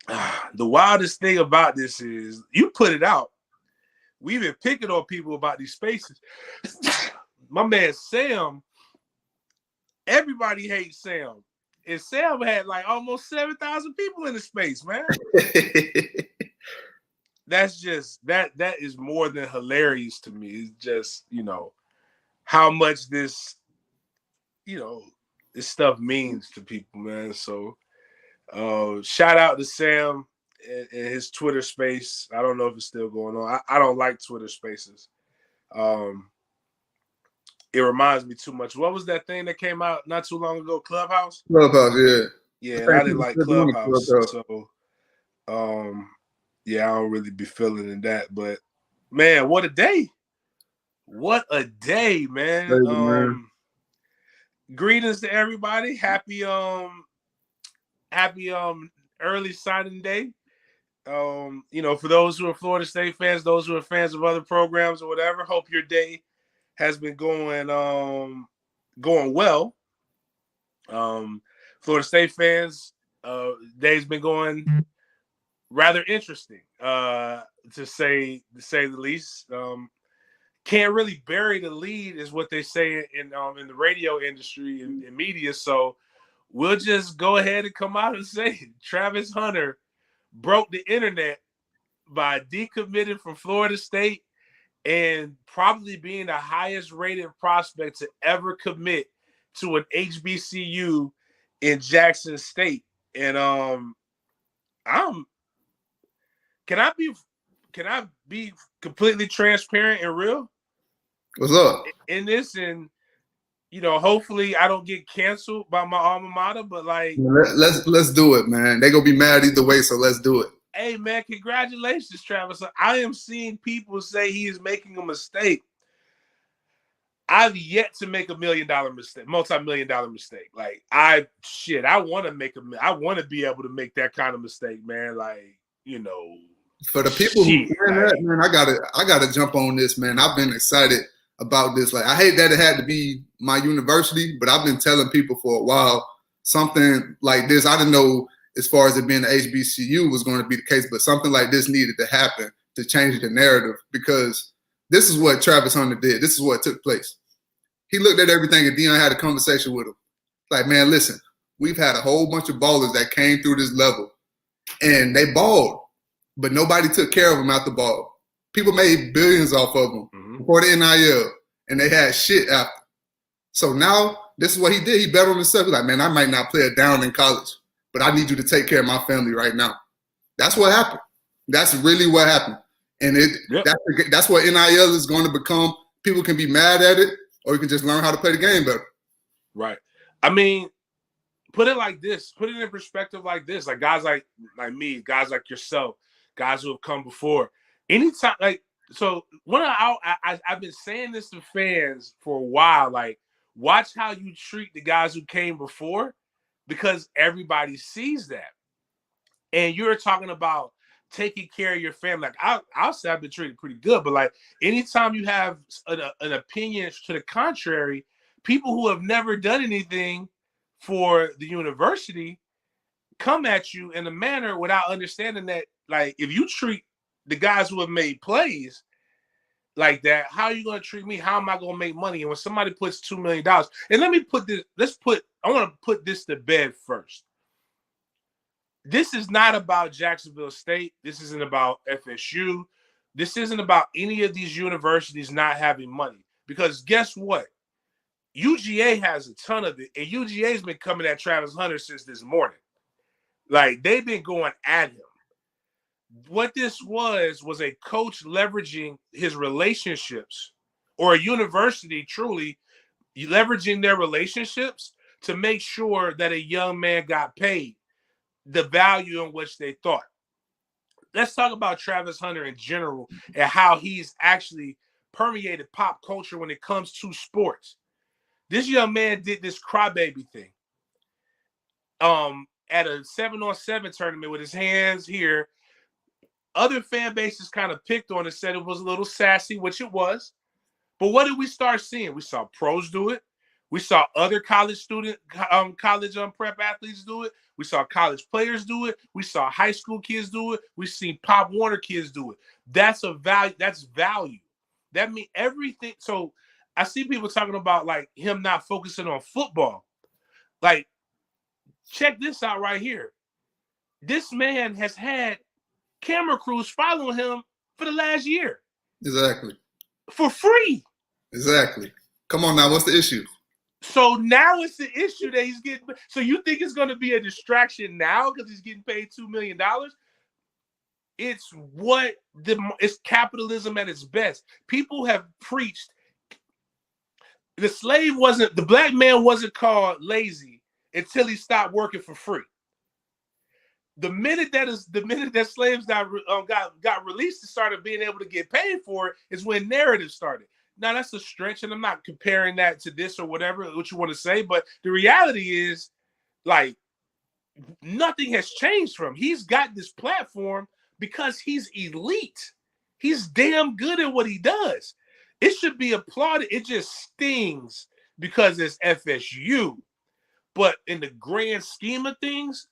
The wildest thing about this is you put it out. We've been picking on people about these spaces. My man Sam, everybody hates Sam. And Sam had like almost 7,000 people in the space, man. That's just that is more than hilarious to me. It's just, how much you know, this stuff means to people, man. So shout out to Sam and his Twitter space. I don't know if it's still going on. I don't like Twitter spaces. It reminds me too much. What was that thing that came out not too long ago? Clubhouse? Clubhouse, yeah. Yeah, and I didn't like Clubhouse. So yeah, I don't really be feeling in that. But man, what a day. What a day, man. Crazy, man. Greetings to everybody. Happy early signing day. For those who are Florida State fans, those who are fans of other programs or whatever, hope your day has been going well. Florida State fans, day's been going rather interesting, to say the least. Can't really bury the lead, is what they say in the radio industry and media. So we'll just go ahead and come out and say Travis Hunter broke the internet by decommitting from Florida State and probably being the highest rated prospect to ever commit to an HBCU in Jackson State. And can I be completely transparent and real? What's up? In this, and hopefully I don't get canceled by my alma mater, but like, let's do it, man. They gonna be mad either way, so let's do it. Hey man, congratulations, Travis. I am seeing people say he is making a mistake. I've yet to make $1 million mistake, multi-million-dollar mistake. Like I want to be able to make that kind of mistake, man. Like, for the people who saying that, man, I gotta jump on this, man. I've been excited about this. Like, I hate that it had to be my university, but I've been telling people for a while something like this. I didn't know as far as it being the HBCU was going to be the case, but something like this needed to happen to change the narrative, because this is what Travis Hunter did. This is what took place. He looked at everything, and Deion had a conversation with him. Like, man, listen, we've had a whole bunch of ballers that came through this level, and they balled, but nobody took care of them out the ball. People made billions off of them before the NIL, and they had shit after. So now, this is what he did. He bet on himself. He's like, man, I might not play a down in college, but I need you to take care of my family right now. That's what happened. That's really what happened. And that's what NIL is going to become. People can be mad at it, or you can just learn how to play the game better. Right. I mean, put it like this. Put it in perspective like this. Like guys like me, guys like yourself, guys who have come before. Anytime, like, so when I've been saying this to fans for a while, like, watch how you treat the guys who came before, because everybody sees that. And you're talking about taking care of your family. Like, I'll say I've been treated pretty good, but like, anytime you have an opinion to the contrary, people who have never done anything for the university come at you in a manner without understanding that, like, if you treat the guys who have made plays like that, how are you going to treat me? How am I going to make money? And when somebody puts $2 million, and I want to put this to bed first. This is not about Jacksonville State. This isn't about FSU. This isn't about any of these universities not having money. Because guess what? UGA has a ton of it, and UGA's been coming at Travis Hunter since this morning. Like, they've been going at him. What this was a coach leveraging his relationships, or a university truly leveraging their relationships to make sure that a young man got paid the value in which they thought. Let's talk about Travis Hunter in general and how he's actually permeated pop culture when it comes to sports. This young man did this crybaby thing at a 7-on-7 tournament with his hands here. Other fan bases kind of picked on it, said it was a little sassy, which it was. But what did we start seeing? We saw pros do it. We saw other college prep athletes do it. We saw college players do it. We saw high school kids do it. We see Pop Warner kids do it. That's a value. That's value. That means everything. So I see people talking about like him not focusing on football. Like, check this out right here. This man has had camera crews following him for the last year. Exactly. For free. Exactly. Come on now, what's the issue? So now it's the issue that he's getting. So you think it's going to be a distraction now because he's getting paid $2 million? It's capitalism at its best. People have preached. The black man wasn't called lazy until he stopped working for free. The minute that slaves got released and started being able to get paid for it is when narrative started. Now that's a stretch, and I'm not comparing that to this or whatever what you want to say, but the reality is, like, nothing has changed from him. He's got this platform because he's elite. He's damn good at what he does. It should be applauded. It just stings because it's FSU. But in the grand scheme of things,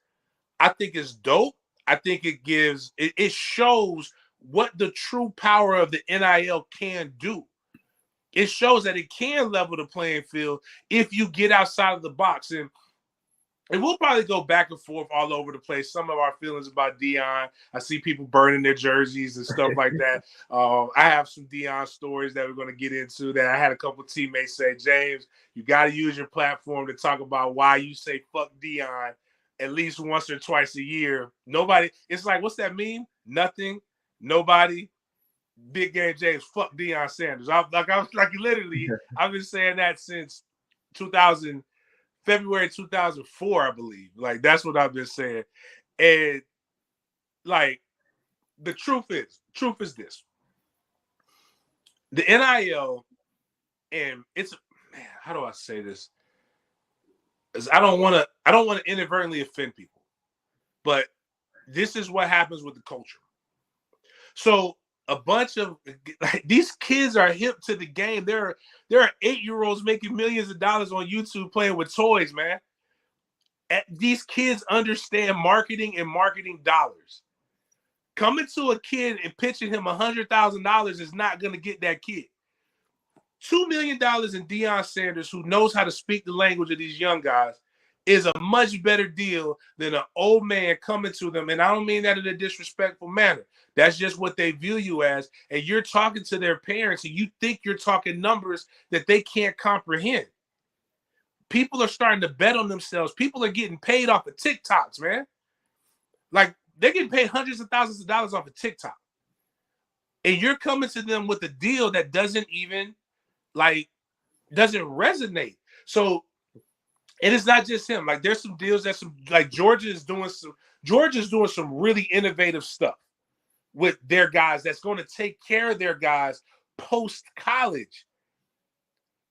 I think it's dope. I think it shows what the true power of the NIL can do. It shows that it can level the playing field if you get outside of the box. And we'll probably go back and forth all over the place. Some of our feelings about Deion. I see people burning their jerseys and stuff like that. I have some Deion stories that we're going to get into that I had a couple teammates say, James, you got to use your platform to talk about why you say fuck Deion at least once or twice a year. Nobody, it's like, what's that mean? Nothing, nobody. Big Game James, fuck Deion Sanders. I've been saying that since February 2004, I believe. Like, that's what I've been saying. And like, the truth is this. The NIL, and it's, man, how do I say this? I don't want to inadvertently offend people, but this is what happens with the culture. So a bunch of these kids are hip to the game. There are 8-year-olds making millions of dollars on YouTube playing with toys, man. These kids understand marketing and marketing dollars. Coming to a kid and pitching him $100,000 is not going to get that kid. $2 million in Deion Sanders, who knows how to speak the language of these young guys, is a much better deal than an old man coming to them. And I don't mean that in a disrespectful manner. That's just what they view you as. And you're talking to their parents and you think you're talking numbers that they can't comprehend. People are starting to bet on themselves. People are getting paid off of TikToks, man. Like, they're getting paid hundreds of thousands of dollars off of TikTok. And you're coming to them with a deal that doesn't resonate. So, and it's not just him. Like, there's some deals Georgia's doing some really innovative stuff with their guys that's going to take care of their guys post-college.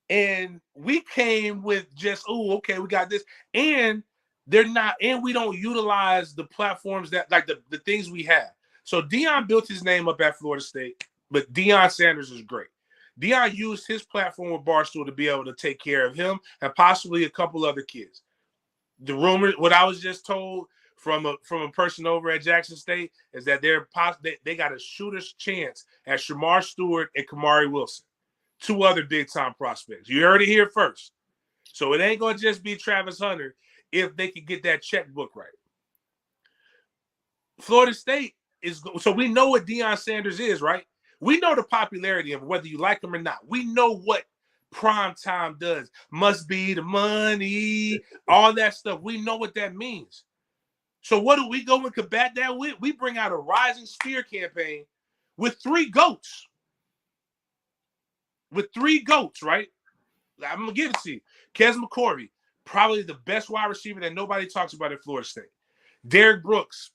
And we came with just, oh, okay, we got this. And we don't utilize the platforms that, like, the things we have. So Deion built his name up at Florida State, but Deion Sanders is great. Deion used his platform with Barstool to be able to take care of him and possibly a couple other kids. The rumor, what I was just told from a person over at Jackson State, is that they got a shooter's chance at Shamar Stewart and Kamari Wilson, 2 other big-time prospects. You heard it here first. So it ain't going to just be Travis Hunter if they can get that checkbook right. Florida State so we know what Deion Sanders is, right? We know the popularity of whether you like him or not. We know what prime time does. Must be the money, all that stuff. We know what that means. So what do we go and combat that with? We bring out a Rising Spear campaign with 3 GOATs. With 3 GOATs, right? I'm going to give it to you. Kes McCorvey, probably the best wide receiver that nobody talks about at Florida State. Derrick Brooks,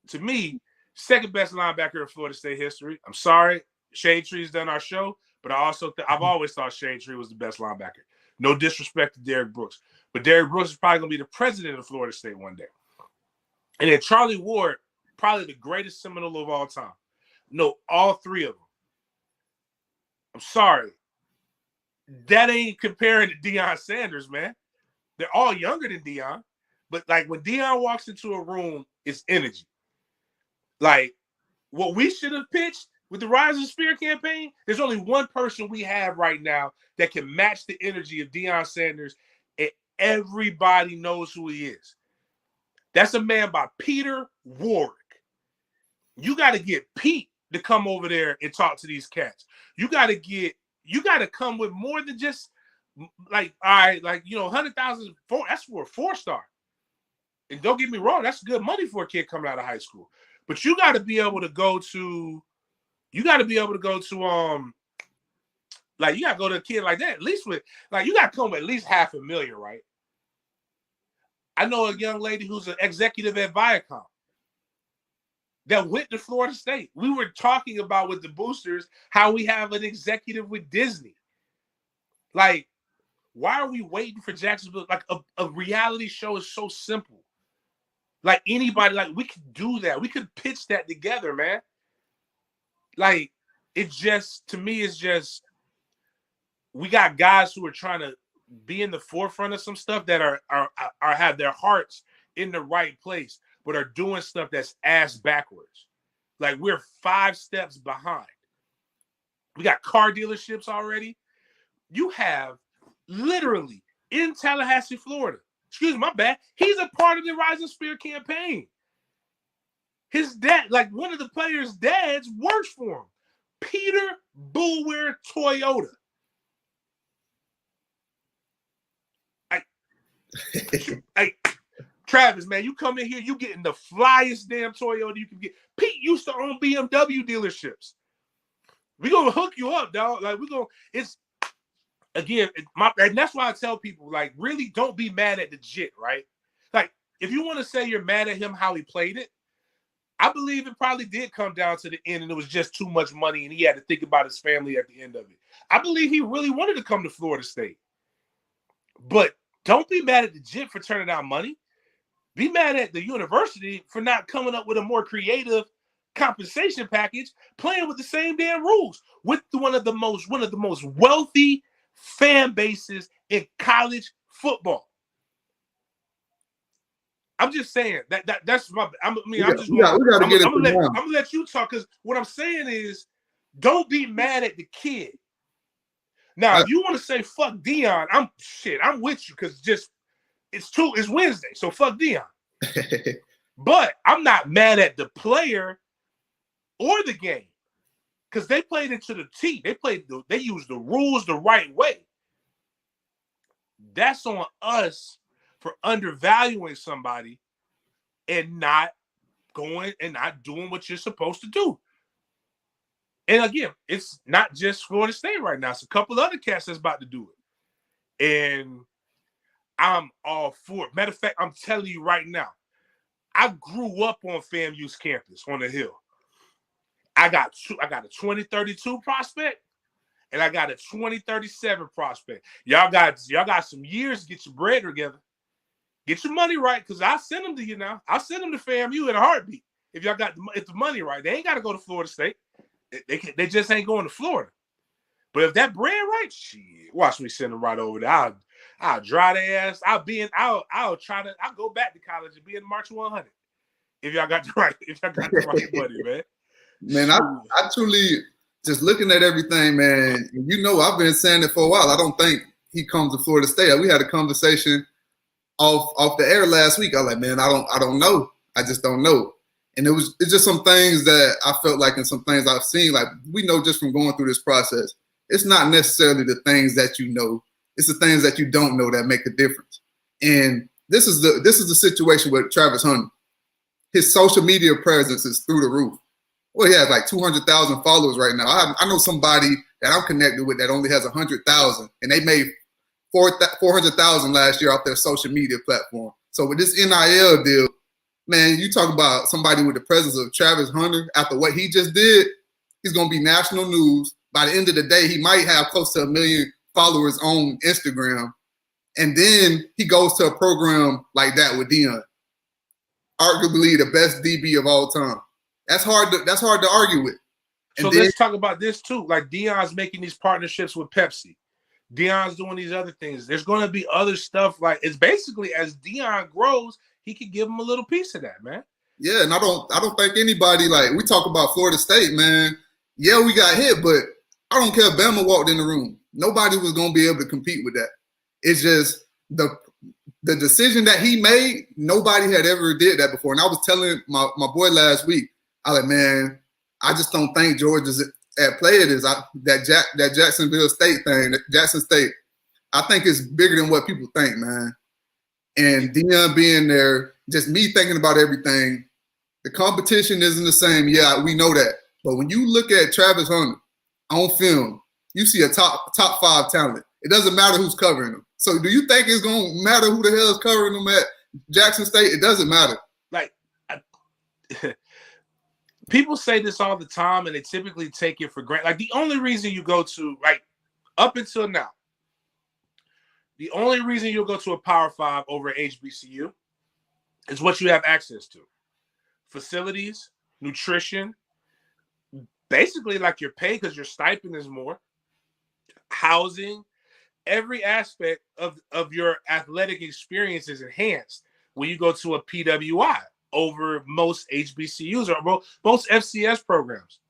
to me, second best linebacker in Florida State history. I'm sorry, Shade Tree's done our show, but I've always thought Shade Tree was the best linebacker. No disrespect to Derrick Brooks, but Derrick Brooks is probably going to be the president of Florida State one day. And then Charlie Ward, probably the greatest Seminole of all time. No, all 3 of them. I'm sorry. that ain't comparing to Deion Sanders, man. They're all younger than Deion. But like when Deion walks into a room, it's energy. Like what we should have pitched with the Rise of the Spear campaign, there's only one person we have right now that can match the energy of Deion Sanders, and everybody knows who he is. That's a man by Peter Warrick. You got to get Pete to come over there and talk to these cats. You got to come with more than just like, all right, like, you know, 100,000, that's for a 4-star. And don't get me wrong, that's good money for a kid coming out of high school. But you got to be able to go to, like, you got to go to a kid like that, at least with, like, you got to come with at least $500,000, right? I know a young lady who's an executive at Viacom that went to Florida State. We were talking about with the boosters how we have an executive with Disney. Like, why are we waiting for Jacksonville? Like, a reality show is so simple. Like, anybody, like, we could do that. We could pitch that together, man. Like, it just, to me, it's just, we got guys who are trying to be in the forefront of some stuff that are have their hearts in the right place, but are doing stuff that's ass backwards. Like, we're 5 steps behind. We got car dealerships already. You have literally in Tallahassee, Florida. Excuse me, my bad. He's a part of the Rising Spear campaign. His dad, like one of the players' dads, works for him. Peter Boulware Toyota. Travis, man, you come in here, you getting the flyest damn Toyota you can get. Pete used to own BMW dealerships. We're gonna hook you up, dog. Like, it's again, and that's why I tell people, like, really don't be mad at the jit, right? Like, if you want to say you're mad at him how he played it, I believe it probably did come down to the end and it was just too much money and he had to think about his family at the end of it. I believe he really wanted to come to Florida State. But don't be mad at the jit for turning down money. Be mad at the university for not coming up with a more creative compensation package, playing with the same damn rules, with one of the most wealthy fan bases in college football. I'm just saying that's my. I'm gonna let you talk, because what I'm saying is, don't be mad at the kid. Now, if you want to say fuck Deion, I'm with you, because it's Wednesday, so fuck Deion. But I'm not mad at the player or the game, because they played into the T. They used the rules the right way. That's on us for undervaluing somebody and not going and not doing what you're supposed to do. And again, it's not just Florida State right now. It's a couple other cats that's about to do it. And I'm all for it. Matter of fact, I'm telling you right now, I grew up on FAMU's campus on the Hill. I got a 2032 prospect, and I got a 2037 prospect. Y'all got some years to get your bread together. Get your money right, because I'll send them to you now. I'll send them to FAMU in a heartbeat. If y'all got the money right, they ain't got to go to Florida State. They just ain't going to Florida. But if that bread right, shit, watch me send them right over there. I'll dry their ass. I'll go back to college and be in March 100. If y'all got the right money, man. Man, I truly, just looking at everything, man, you know, I've been saying it for a while. I don't think he comes to Florida State. We had a conversation off the air last week. I was like, man, I don't know. I just don't know. And it's just some things that I felt like, and some things I've seen, like, we know just from going through this process, it's not necessarily the things that you know, it's the things that you don't know that make a difference. And this is the situation with Travis Hunter. His social media presence is through the roof. Well, he has like 200,000 followers right now. I know somebody that I'm connected with that only has 100,000, and they made 400,000 last year off their social media platform. So with this NIL deal, man, you talk about somebody with the presence of Travis Hunter after what he just did, he's going to be national news. By the end of the day, he might have close to 1 million followers on Instagram. And then he goes to a program like that with Deion, arguably the best DB of all time. That's hard to argue with. So let's talk about this too. Like, Deion's making these partnerships with Pepsi. Deion's doing these other things. There's going to be other stuff. Like, it's basically as Deion grows, he could give him a little piece of that, man. Yeah, and I don't think anybody, like, we talk about Florida State, man. Yeah, we got hit, but I don't care if Bama walked in the room. Nobody was going to be able to compete with that. It's just the decision that he made, nobody had ever did that before. And I was telling my boy last week, I was like, man, I just don't think Georgia's at play it is. That Jacksonville State thing, Jackson State, I think it's bigger than what people think, man. And Deion being there, just me thinking about everything, the competition isn't the same. Yeah, we know that. But when you look at Travis Hunter on film, you see a top 5 talent. It doesn't matter who's covering him. So do you think it's going to matter who the hell is covering him at Jackson State? It doesn't matter. Like, people say this all the time, and they typically take it for granted. Like, the only reason you go to, like, up until now, the only reason you'll go to a Power 5 over HBCU is what you have access to. Facilities, nutrition, basically like your pay because your stipend is more, housing, every aspect of your athletic experience is enhanced when you go to a PWI over most HBCUs or most FCS programs.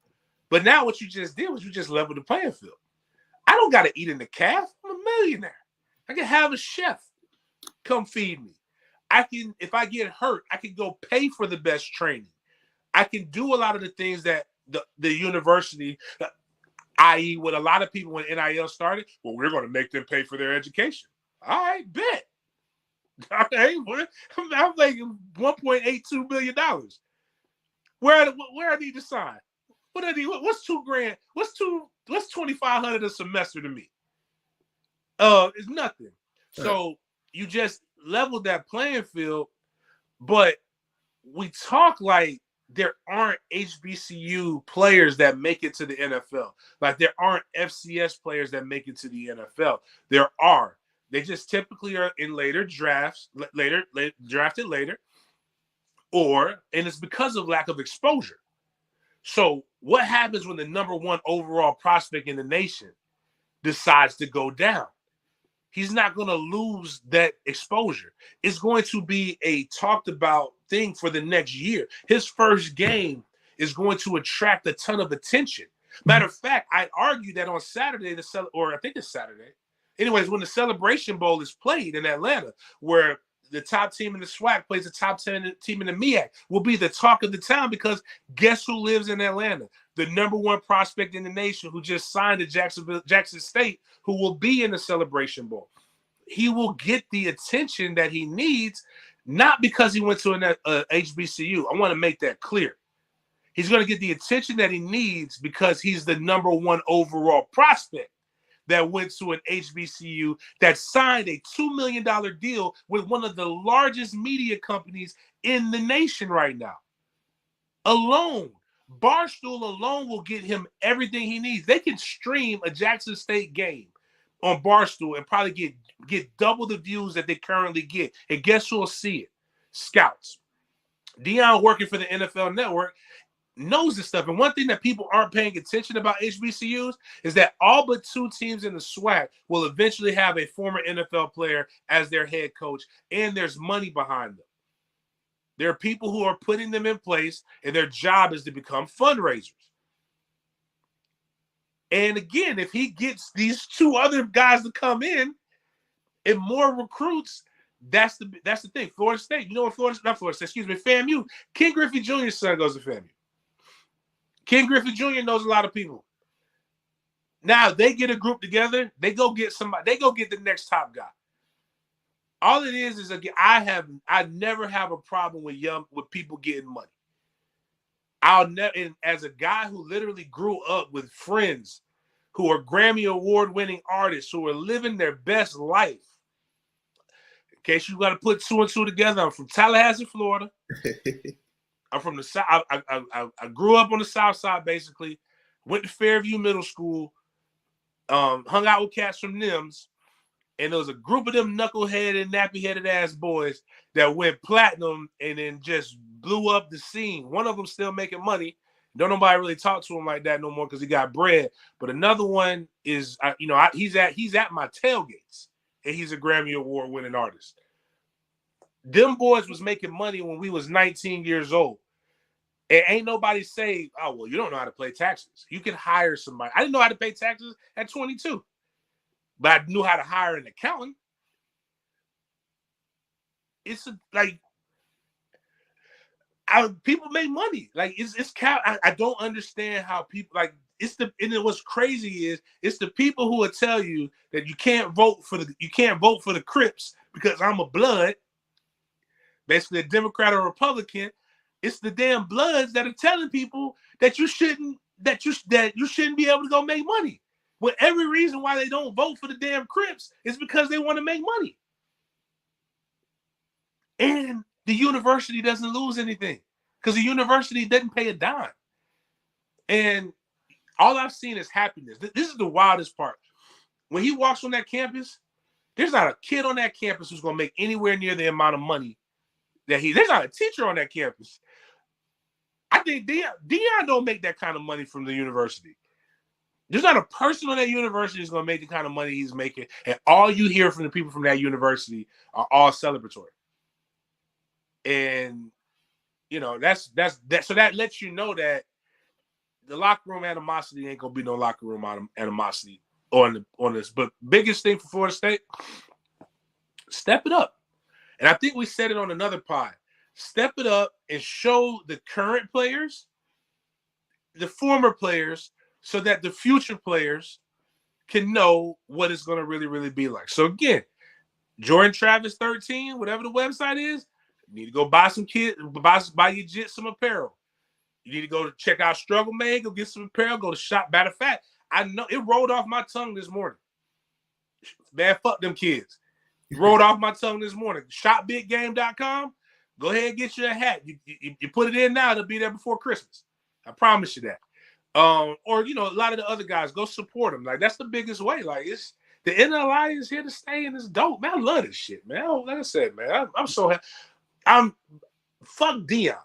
But now what you just did was you just leveled the playing field. I don't got to eat in the calf. I'm a millionaire. I can have a chef come feed me. I can, if I get hurt, I can go pay for the best training. I can do a lot of the things that the university, i.e. what a lot of people when NIL started, well, we're going to make them pay for their education. All right, bet. Okay, I'm making $1.82 million. Where I need to sign? What's $2,000? What's $2,500 a semester to me? It's nothing. Right. So you just leveled that playing field, but we talk like there aren't HBCU players that make it to the NFL. Like there aren't FCS players that make it to the NFL. There are. They just typically are in later drafts, drafted later, and it's because of lack of exposure. So what happens when the number 1 overall prospect in the nation decides to go down? He's not going to lose that exposure. It's going to be a talked about thing for the next year. His first game is going to attract a ton of attention. Matter of fact, I argue that on Saturday, I think it's Saturday. Anyways, when the Celebration Bowl is played in Atlanta, where the top team in the SWAC plays the top 10 team in the MEAC, will be the talk of the town because guess who lives in Atlanta? The number 1 prospect in the nation who just signed to Jackson State, who will be in the Celebration Bowl. He will get the attention that he needs, not because he went to an HBCU. I want to make that clear. He's going to get the attention that he needs because he's the number 1 overall prospect that went to an HBCU that signed a $2 million deal with one of the largest media companies in the nation right now. Alone, Barstool alone will get him everything he needs. They can stream a Jackson State game on Barstool and probably get double the views that they currently get. And guess who will see it? Scouts. Deion, working for the NFL Network, knows this stuff. And one thing that people aren't paying attention about HBCUs is that all but 2 teams in the SWAC will eventually have a former NFL player as their head coach, and there's money behind them. There are people who are putting them in place, and their job is to become fundraisers. And again, if he gets these 2 other guys to come in and more recruits, that's the thing. Florida State, FAMU. Ken Griffey Jr.'s son goes to FAMU. Ken Griffey Jr. knows a lot of people. Now they get a group together, they go get somebody, they go get the next top guy. All it is again, I never have a problem with people getting money. And as a guy who literally grew up with friends who are Grammy Award-winning artists who are living their best life. In case you got to put 2 and 2 together, I'm from Tallahassee, Florida. I'm from the South. I grew up on the South Side, basically. Went to Fairview Middle School. Hung out with cats from NIMS. And there was a group of them knuckleheaded, nappy-headed ass boys that went platinum and then just blew up the scene. One of them still making money. Don't nobody really talk to him like that no more because he got bread. But another one is, he's at my tailgates, and he's a Grammy Award winning artist. Them boys was making money when we was 19 years old. And ain't nobody say, oh, well, you don't know how to pay taxes. You can hire somebody. I didn't know how to pay taxes at 22, but I knew how to hire an accountant. It's people make money. Like it's I don't understand how people like and what's crazy is it's the people who will tell you that you can't vote for the Crips because I'm a blood, basically a Democrat or Republican. It's the damn Bloods that are telling people that you shouldn't be able to go make money. Well, every reason why they don't vote for the damn Crips is because they want to make money. And the university doesn't lose anything because the university doesn't pay a dime. And all I've seen is happiness. This is the wildest part. When he walks on that campus, there's not a kid on that campus who's going to make anywhere near the amount of money that there's not a teacher on that campus. I think Deion don't make that kind of money from the university. There's not a person on that university who's going to make the kind of money he's making. And all you hear from the people from that university are all celebratory. And, that's that. So that lets you know that the locker room animosity ain't going to be no locker room animosity on this. But biggest thing for Florida State, step it up. And I think we said it on another pod. Step it up and show the current players, the former players, so that the future players can know what it's going to really, really be like. So again, Jordan Travis 13, whatever the website is, you need to go buy buy your Jit some apparel. You need to go check out Struggle Made, go get some apparel, go to shop. Matter of fact, I know it rolled off my tongue this morning. Man, fuck them kids. It rolled off my tongue this morning. ShopBigGame.com. Go ahead and get you a hat. You put it in now, it'll be there before Christmas. I promise you that. Or a lot of the other guys, go support them. Like that's the biggest way. Like it's the NLI is here to stay, and it's dope, man. I love this shit, man. Like I said, man, I'm so happy. Fuck Deion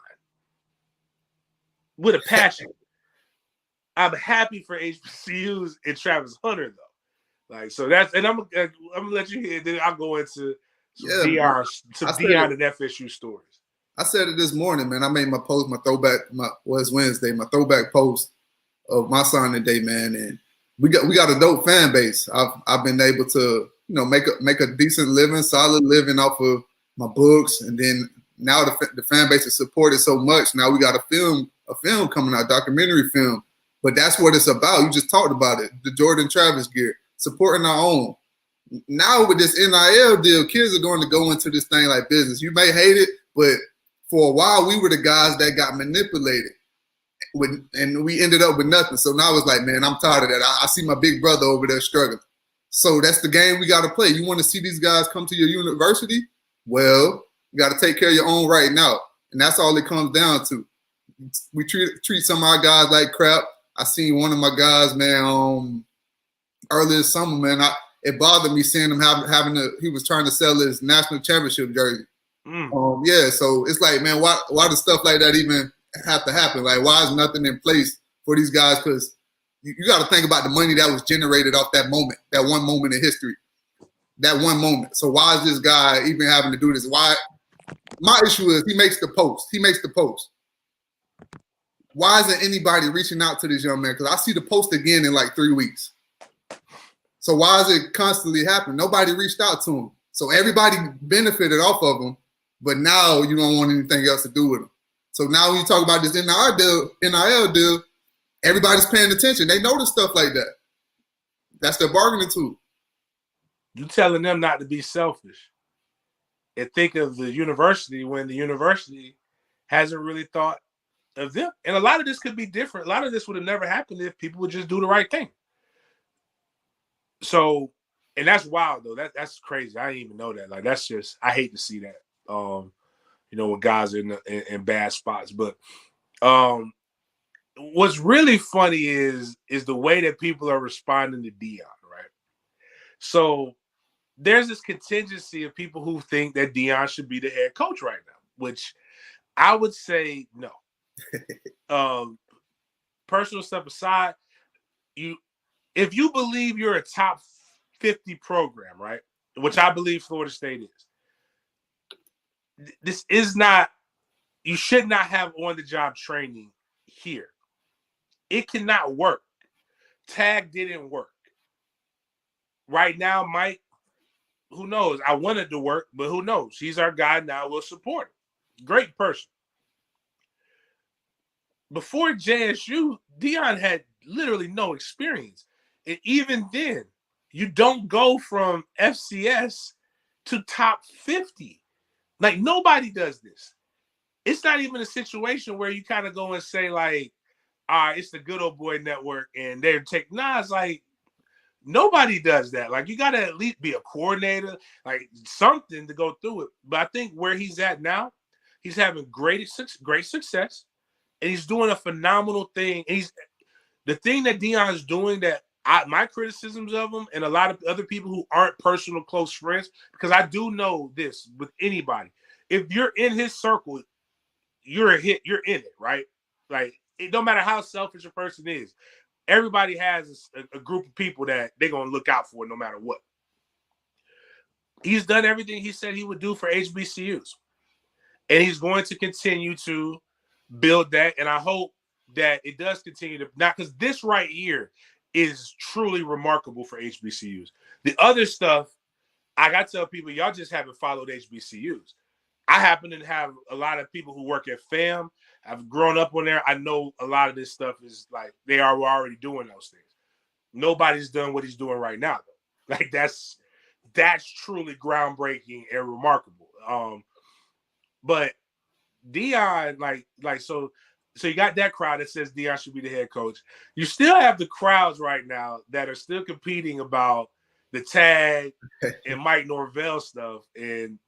with a passion. I'm happy for HBCUs and Travis Hunter though. Like so that's and I'm gonna let you hear. Then I'll go into Deion and FSU stories. I said it this morning, man. I made my post, my throwback. It's Wednesday. My throwback post of my signing day, man, and we got a dope fan base. I've been able to make a decent living, solid living off of my books, and then now the fan base is supported so much. Now we got a film coming out, documentary film. But that's what it's about. You just talked about it, the Jordan Travis gear, supporting our own. Now with this NIL deal, kids are going to go into this thing like business. You may hate it, but for a while we were the guys that got manipulated, and we ended up with nothing. So now it's like, man, I'm tired of that. I see my big brother over there struggling. So that's the game we got to play. You want to see these guys come to your university? Well, you got to take care of your own right now, and that's all it comes down to. We treat some of our guys like crap. I seen one of my guys, man, earlier this summer, man. It bothered me seeing him he was trying to sell his national championship jersey. Yeah, so it's like, man, why does stuff like that even have to happen? Like, why is nothing in place for these guys? Because you got to think about the money that was generated off that moment, that one moment in history, that one moment. So why is this guy even having to do this? Why? My issue is he makes the post. Why isn't anybody reaching out to this young man? Because I see the post again in like 3 weeks. So why is it constantly happening? Nobody reached out to him. So everybody benefited off of him, but now you don't want anything else to do with him. So now when you talk about this NIL deal, everybody's paying attention. They notice stuff like that. That's their bargaining tool. You telling them not to be selfish and think of the university when the university hasn't really thought of them. And a lot of this could be different. A lot of this would have never happened if people would just do the right thing. So, and that's wild though. That's crazy. I didn't even know that. Like that's just, I hate to see that. When guys are in bad spots. But what's really funny is the way that people are responding to Deion, right? So there's this contingency of people who think that Deion should be the head coach right now, which I would say no. personal stuff aside, if you believe you're a top 50 program, right, which I believe Florida State is, this is not, you should not have on-the-job training here. It cannot work. Tag didn't work. Right now, Mike, who knows? I wanted to work, but who knows? He's our guy now. We'll support him. Great person. Before JSU, Deion had literally no experience. And even then, you don't go from FCS to top 50. Like, nobody does this. It's not even a situation where you kind of go and say, like, all right, it's the good old boy network, and they're taking, it's like, nobody does that. Like, you got to at least be a coordinator, like something to go through it. But I think where he's at now, he's having great success, and he's doing a phenomenal thing. And the thing that Deion's doing that my criticisms of him and a lot of other people who aren't personal close friends, because I do know this with anybody. If you're in his circle, you're a hit. You're in it, right? Like, it don't matter how selfish a person is. Everybody has a group of people that they're going to look out for no matter what. He's done everything he said he would do for HBCUs. And he's going to continue to build that. And I hope that it does continue to, not because this right here is truly remarkable for HBCUs. The other stuff, I got to tell people, y'all just haven't followed HBCUs. I happen to have a lot of people who work at FAM. I've grown up on there. I know a lot of this stuff is like they are already doing those things. Nobody's done what he's doing right now, though. Like, that's truly groundbreaking and remarkable. But Deion, so you got that crowd that says Deion should be the head coach. You still have the crowds right now that are still competing about the tag and Mike Norvell stuff, and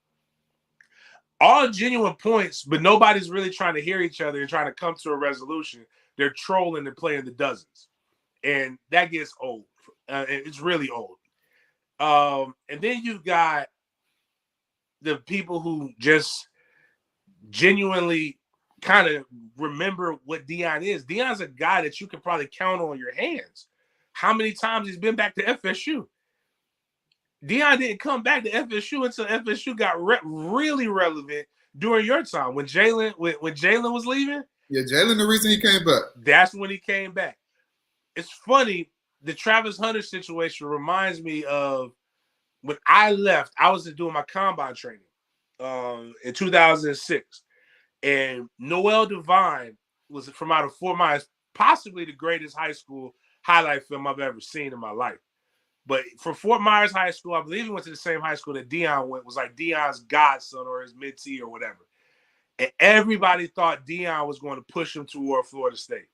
all genuine points, but nobody's really trying to hear each other and trying to come to a resolution. They're trolling and playing the dozens, and that gets old. It's really old. And then you've got the people who just genuinely kind of remember what Deion is. Deion's a guy that you can probably count on your hands. How many times he's been back to FSU? Deion didn't come back to FSU until FSU got really relevant during your time when Jalen was leaving. Yeah, Jalen, the reason he came back. That's when he came back. It's funny. The Travis Hunter situation reminds me of when I left. I was doing my combine training in 2006, and Noel Devine was from out of Fort Myers, possibly the greatest high school highlight film I've ever seen in my life. But for Fort Myers High School, I believe he went to the same high school that Deion went, was like Deion's godson or his mentee or whatever. And everybody thought Deion was going to push him toward Florida State.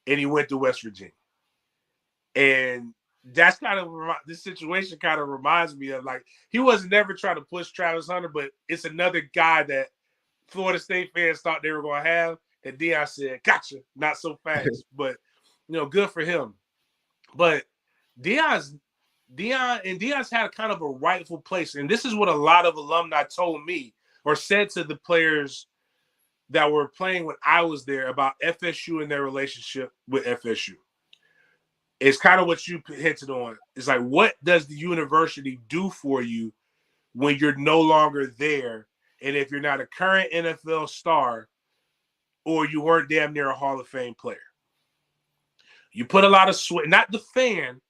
And he went to West Virginia. And that's kind of, this situation kind of reminds me of, like, he was never trying to push Travis Hunter, but it's another guy that Florida State fans thought they were going to have. And Deion said, gotcha, not so fast. But, good for him. But Deion's had a kind of a rightful place. And this is what a lot of alumni told me or said to the players that were playing when I was there about FSU and their relationship with FSU. It's kind of what you hinted on. It's like, what does the university do for you when you're no longer there? And if you're not a current NFL star or you weren't damn near a Hall of Fame player, you put a lot of sweat, not the fan,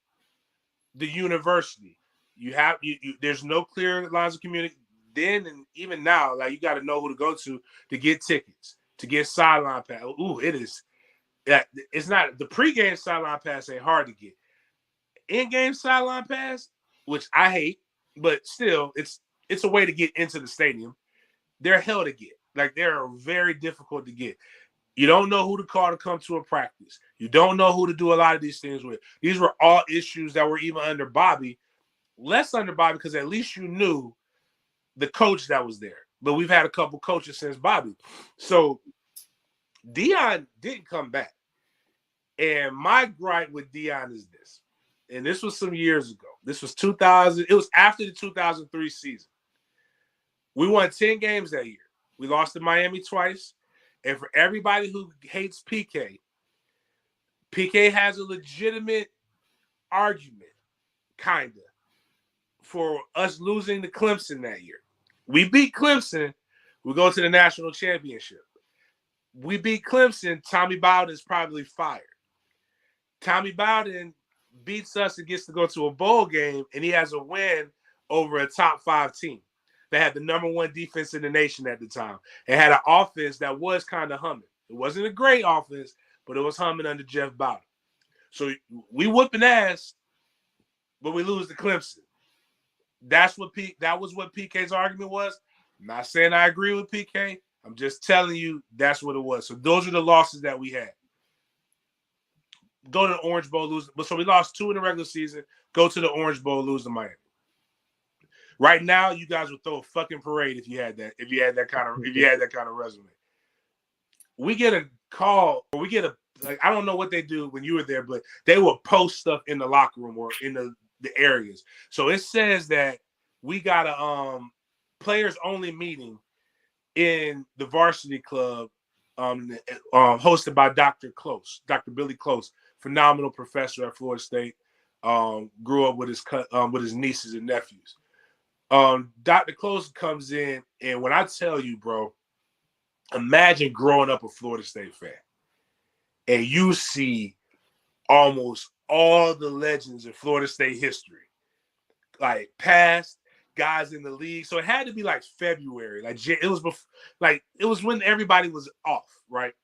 the university. You have there's no clear lines of communication then and even now. Like, you got to know who to go to get tickets, to get sideline pass. Ooh, it's not the pregame sideline pass ain't hard to get. In-game sideline pass, which I hate, but still, it's a way to get into the stadium. They're hell to get. Like, they're very difficult to get. You don't know who to call to come to a practice. You don't know who to do a lot of these things with. These were all issues that were even under Bobby, less under Bobby because at least you knew the coach that was there. But we've had a couple coaches since Bobby. So Deion didn't come back. And my gripe with Deion is this. And this was some years ago. This was 2000. It was after the 2003 season. We won 10 games that year. We lost to Miami twice. And for everybody who hates PK, PK has a legitimate argument, kind of, for us losing to Clemson that year. We beat Clemson. We go to the national championship. We beat Clemson. Tommy Bowden's probably fired. Tommy Bowden beats us and gets to go to a bowl game, and he has a win over a top 5 team that had the number 1 defense in the nation at the time. It had an offense that was kind of humming. It wasn't a great offense, but it was humming under Jeff Bowden. So we whooping ass, but we lose to Clemson. That was what PK's argument was. I'm not saying I agree with PK. I'm just telling you that's what it was. So those are the losses that we had. Go to the Orange Bowl, lose. So we lost 2 in the regular season. Go to the Orange Bowl, lose to Miami. Right now, you guys would throw a fucking parade if you had that kind of resume. We get a call, or we get I don't know what they do when you were there, but they will post stuff in the locker room or in the areas. So it says that we got a players only meeting in the varsity club, hosted by Dr. Billy Close, phenomenal professor at Florida State. Grew up with his nieces and nephews. Dr. Close comes in, and when I tell you, bro, imagine growing up a Florida State fan, and you see almost all the legends in Florida State history, like past guys in the league. So it had to be like February. It was when everybody was off, right?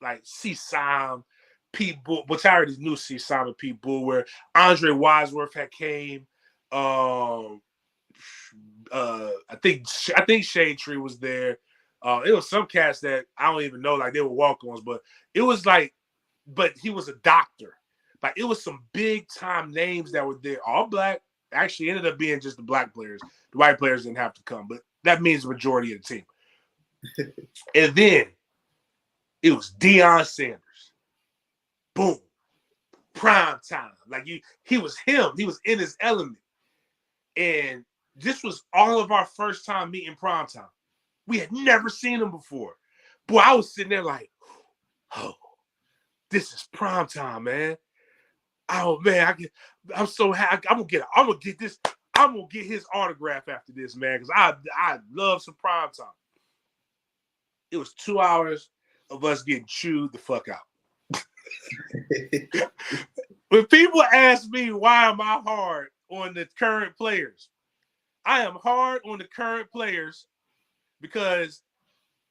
Like C-Sam, Pete Bull, which I already knew C-Sam and Pete Bull, where Andre Wadsworth had came. I think Shade Tree was there. It was some cats that I don't even know, like they were walk-ons, but it was like, but he was a doctor. Like it was some big time names that were there, all black. Actually ended up being just the black players. The white players didn't have to come, but that means the majority of the team. And then it was Deion Sanders. Boom. Prime time. Like he was him. He was in his element. And this was all of our first time meeting prime time. We had never seen him before. Boy, I was sitting there like, oh, this is prime time, man. Oh man, I'm so happy. I'm gonna get this. I'm gonna get his autograph after this, man, because I love some prime time. It was 2 hours of us getting chewed the fuck out. When people ask me why am I hard on the current players, I am hard on the current players because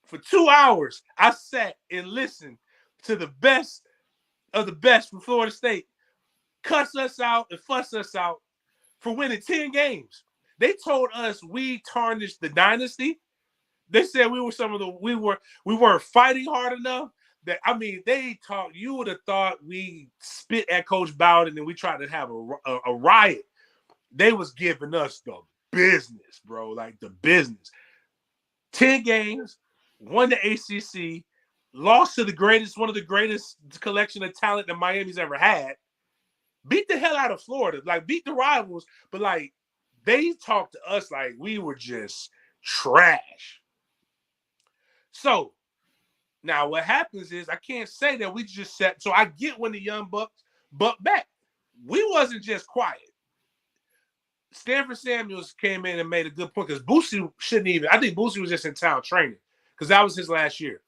for 2 hours I sat and listened to the best of the best from Florida State cuss us out and fuss us out for winning 10 games. They told us we tarnished the dynasty. They said we weren't fighting hard enough. They talked. You would have thought we spit at Coach Bowden and we tried to have a riot. They was giving us the business, bro, like the business. 10 games, won the ACC, lost to one of the greatest collection of talent that Miami's ever had. Beat the hell out of Florida, like beat the rivals, but like they talked to us like we were just trash. So now what happens is I can't say that we just sat. So I get when the young bucks buck back. We wasn't just quiet. Stanford Samuels came in and made a good point because Boosie shouldn't even. I think Boosie was just in town training because that was his last year.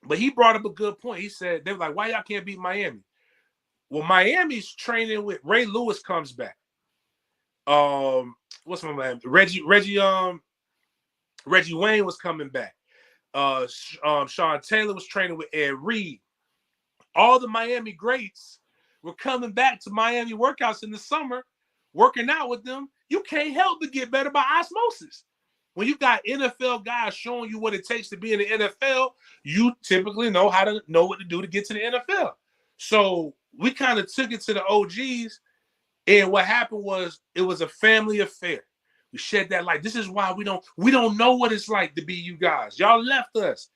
But he brought up a good point. He said they were like, "Why y'all can't beat Miami?" Well, Miami's training with Ray Lewis comes back. What's my name? Reggie Wayne was coming back. Sean Taylor was training with Ed Reed. All the Miami greats were coming back to Miami workouts in the summer, working out with them. You can't help but get better by osmosis. When you got NFL guys showing you what it takes to be in the NFL, you typically know what to do to get to the NFL. So we kind of took it to the OGs, and what happened was it was a family affair. We shed that light. This is why we don't know what it's like to be you guys. Y'all left us.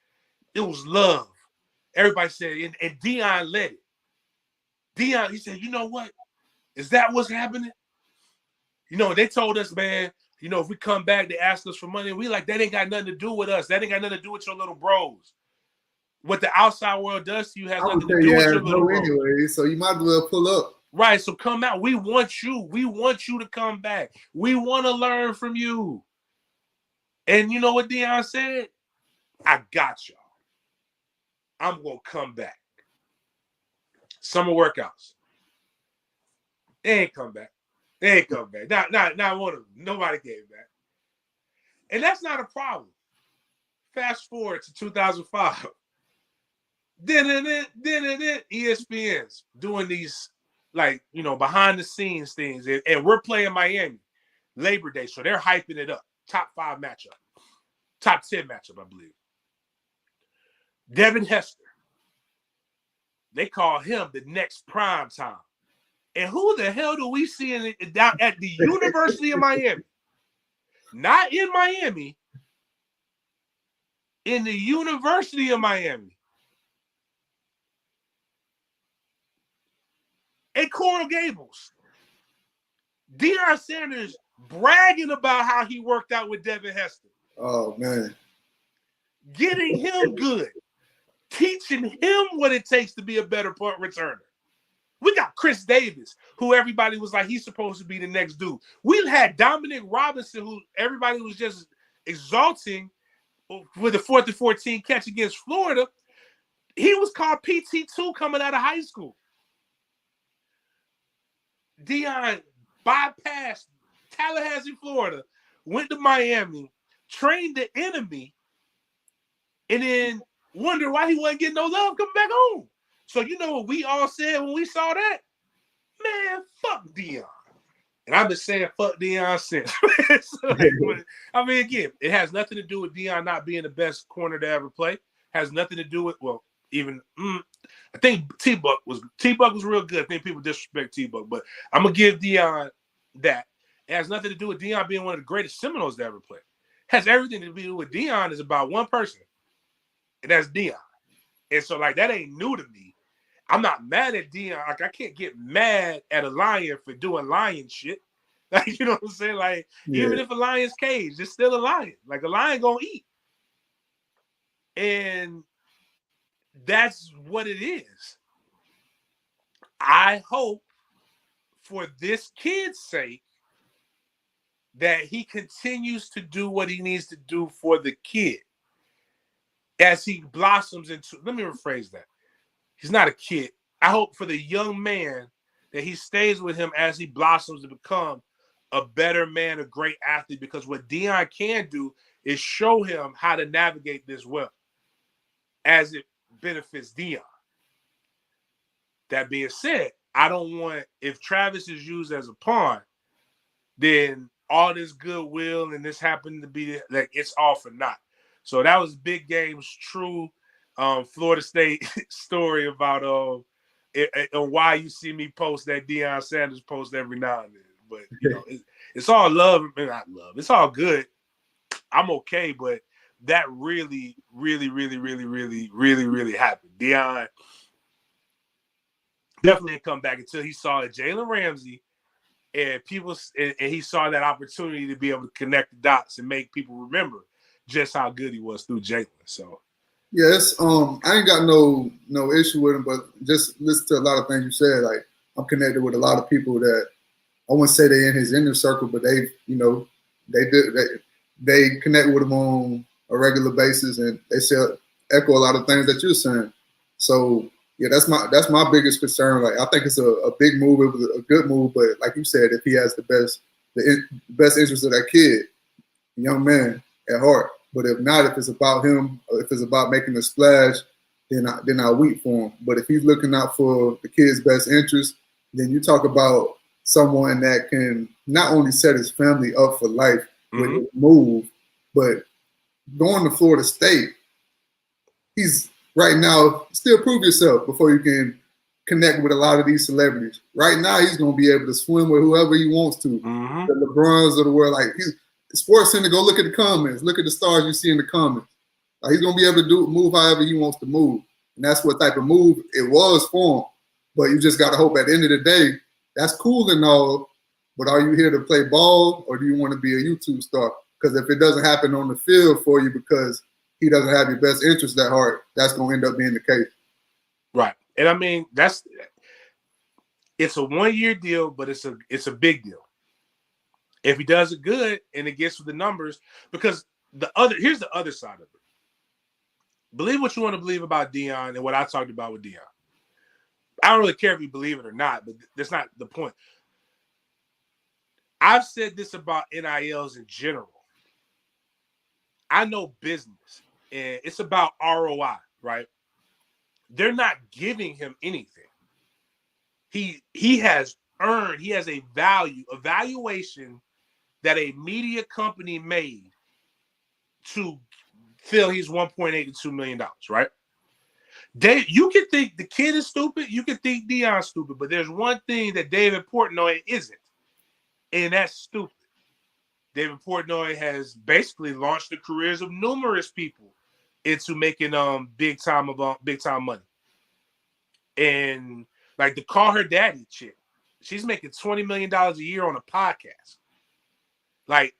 It was love. Everybody said, and Deion led it. Deion, he said, you know what? Is that what's happening? You know, they told us, man, you know, if we come back, they ask us for money. We like, that ain't got nothing to do with us. That ain't got nothing to do with your little bros. what the outside world does to you has I would nothing say to do you with have your little no role. anyway, so you might as well pull up. Right, so come out. We want you. We want you to come back. We want to learn from you. And you know what Deion said? I got y'all. I'm going to come back. Summer workouts. They ain't come back. They ain't come back. Not one of them. Nobody came back. And that's not a problem. Fast forward to 2005. ESPN's doing these, like, you know, behind the scenes things. And we're playing Miami Labor Day. So they're hyping it up. Top 5 matchup. Top 10 matchup, I believe. Devin Hester. They call him the next prime time. And who the hell do we see down at the University of Miami? Not in Miami. In the University of Miami. And Coral Gables. Deion Sanders bragging about how he worked out with Devin Hester. Oh, man. Getting him good. Teaching him what it takes to be a better punt returner. We got Chris Davis, who everybody was like, he's supposed to be the next dude. We've had Dominic Robinson, who everybody was just exalting with the 4th and 14 catch against Florida. He was called PT2 coming out of high school. Deion bypassed Tallahassee, Florida, went to Miami, trained the enemy, and then wondered why he wasn't getting no love coming back home. So you know what we all said when we saw that? Man, fuck Deion. And I've been saying fuck Deion since. So, I mean, again, it has nothing to do with Deion not being the best corner to ever play. Has nothing to do with, well, even I think T-Buck was real good. I think people disrespect T-Buck, but I'm gonna give Deion that. It has nothing to do with Deion being one of the greatest Seminoles to ever play. It has everything to do with Deion is about one person, and that's Deion. And so, like, that ain't new to me. I'm not mad at Deion. Like, I can't get mad at a lion for doing lion shit. Like, you know what I'm saying? Like, even if a lion's caged, it's still a lion. Like, a lion gonna eat. And that's what it is. I hope for this kid's sake that he continues to do what he needs to do for the kid as he blossoms into, let me rephrase that. He's not a kid. I hope for the young man that he stays with him as he blossoms to become a better man, a great athlete, because what Deion can do is show him how to navigate this well as it benefits Deion. That being said, I don't want, if Travis is used as a pawn, then all this goodwill and this happened to be, like, it's all for naught. So that was Big Game's true Florida State story about and why you see me post that Deion Sanders post every now and then. But you know, it's all love, not love. It's all good. I'm okay, but that really, really, really, really, really, really, really happened. Deion definitely didn't come back until he saw Jalen Ramsey and he saw that opportunity to be able to connect the dots and make people remember just how good he was through Jalen. So. Yes, I ain't got no issue with him, but just listen to a lot of things you said. Like, I'm connected with a lot of people that I wouldn't say they're in his inner circle, but they connect with him on a regular basis, and they echo a lot of things that you're saying. So yeah, that's my biggest concern. Like, I think it's a big move. It was a good move, but like you said, if he has the best interest of that kid, young man at heart. But if not, if it's about him, or if it's about making a splash, then I weep for him. But if he's looking out for the kid's best interest, then you talk about someone that can not only set his family up for life with his move, but going to Florida State, he's right now, still prove yourself before you can connect with a lot of these celebrities. Right now, he's going to be able to swim with whoever he wants to. The LeBrons of the world, like, Sports Center, go look at the comments. Look at the stars you see in the comments. He's going to be able to move however he wants to move. And that's what type of move it was for him. But you just got to hope at the end of the day, that's cool and all, but are you here to play ball or do you want to be a YouTube star? Because if it doesn't happen on the field for you because he doesn't have your best interest at heart, that's going to end up being the case. Right. And I mean, it's a 1-year deal, but it's a big deal. If he does it good and it gets with the numbers, because here's the other side of it. Believe what you want to believe about Deion and what I talked about with Deion. I don't really care if you believe it or not, but that's not the point. I've said this about NILs in general. I know business, and it's about ROI, right? They're not giving him anything. He has a valuation that a media company made to feel he's $1.8 to $2 million, right? You can think the kid is stupid, you can think Deion's stupid, but there's one thing that David Portnoy isn't, and that's stupid. David Portnoy has basically launched the careers of numerous people into making big time money. And like the Call Her Daddy chick, she's making $20 million a year on a podcast. Like,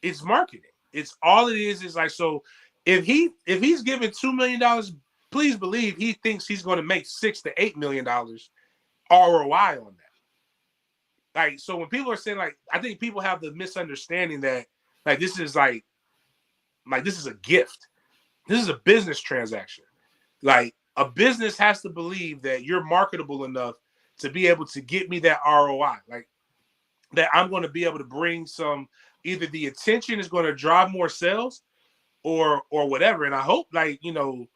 it's marketing. It's all it is like, so if he's giving $2 million, please believe he thinks he's going to make $6 to $8 million ROI on that. Like, so when people are saying, like, I think people have the misunderstanding that like this is like this is a gift. This is a business transaction. Like, a business has to believe that you're marketable enough to be able to get me that ROI. Like, that I'm going to be able to bring some, either the attention is going to drive more sales or whatever. And I hope, like, you know,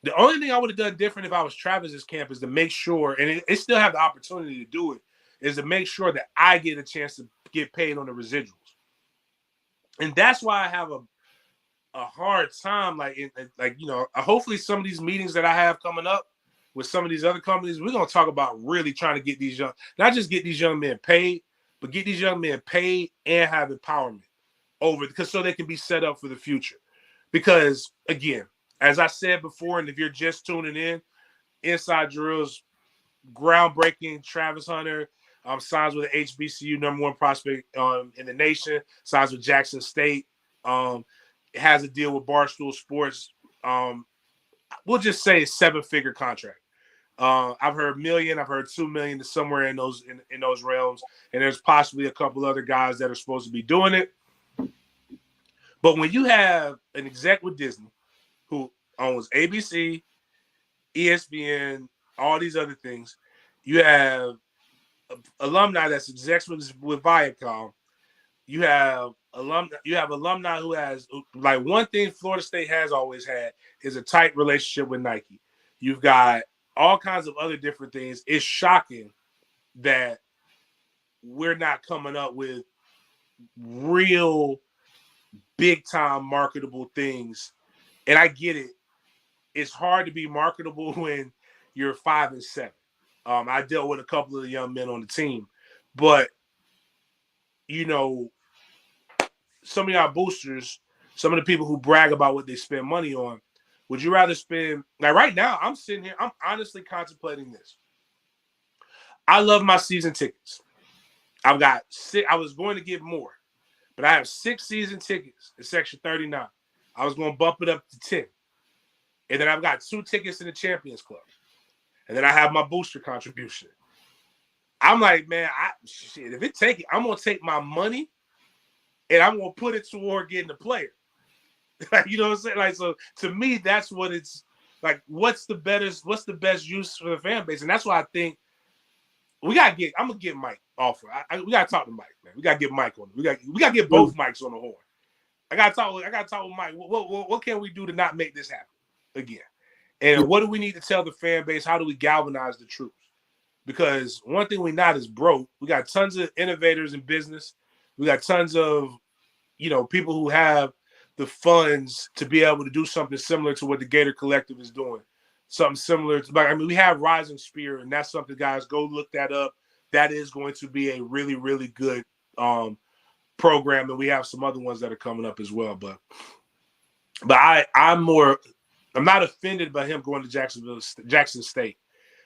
the only thing I would have done different if I was Travis's camp is to make sure, and it still have the opportunity to do it, is to make sure that I get a chance to get paid on the residuals. And that's why I have a hard time, like, you know, hopefully some of these meetings that I have coming up with some of these other companies, we're going to talk about really trying to get these not just get these young men paid, but get these young men paid and have empowerment because so they can be set up for the future. Because again, as I said before, and if you're just tuning in, Inside Drill's groundbreaking Travis Hunter signs with the HBCU #1 prospect in the nation, signs with Jackson State, has a deal with Barstool Sports. We'll just say a 7-figure contract. I've heard $1 million, I've heard $2 million, somewhere in those realms, and there's possibly a couple other guys that are supposed to be doing it. But when you have an exec with Disney who owns ABC, ESPN, all these other things, you have alumni that's execs with Viacom. You have alumni who has, like, one thing Florida State has always had is a tight relationship with Nike. You've got all kinds of other different things. It's shocking that we're not coming up with real big time marketable things. And I get it. It's hard to be marketable when you're 5 and 7. I dealt with a couple of the young men on the team, but you know, some of y'all boosters, some of the people who brag about what they spend money on, would you rather spend, like right now, I'm sitting here, I'm honestly contemplating this. I love my season tickets. I've got 6, I was going to get more, but I have 6 season tickets in Section 39. I was going to bump it up to 10. And then I've got 2 tickets in the Champions Club. And then I have my booster contribution. I'm like, man, if it take it, I'm going to take my money and I'm going to put it toward getting a player. You know what I'm saying? Like, so to me, that's what it's like. What's the best use for the fan base? And that's why I think I'm gonna get Mike off. We gotta talk to Mike, man. We gotta get Mike on. We gotta get both Mikes on the horn. I gotta talk with Mike. What can we do to not make this happen again? And what do we need to tell the fan base? How do we galvanize the troops? Because one thing we not is broke. We got tons of innovators in business. We got tons of, you know, people who have the funds to be able to do something similar to what the Gator Collective is doing. Something similar to, I mean, we have Rising Spear, and that's something, guys, go look that up. That is going to be a really, really good program, and we have some other ones that are coming up as well. But I'm not offended by him going to Jackson State.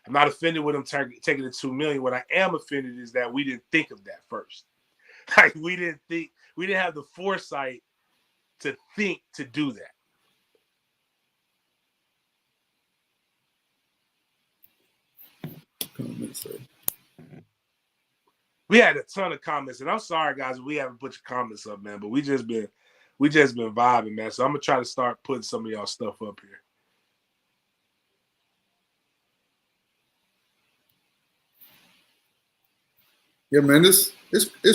I'm not offended with him taking the $2 million. What I am offended is that we didn't think of that first. Like, we didn't have the foresight to think to do that. So we had a ton of comments, and I'm sorry, guys, we haven't put your comments up, man. But we just been vibing, man. So I'm gonna try to start putting some of y'all stuff up here. Yeah, man, it's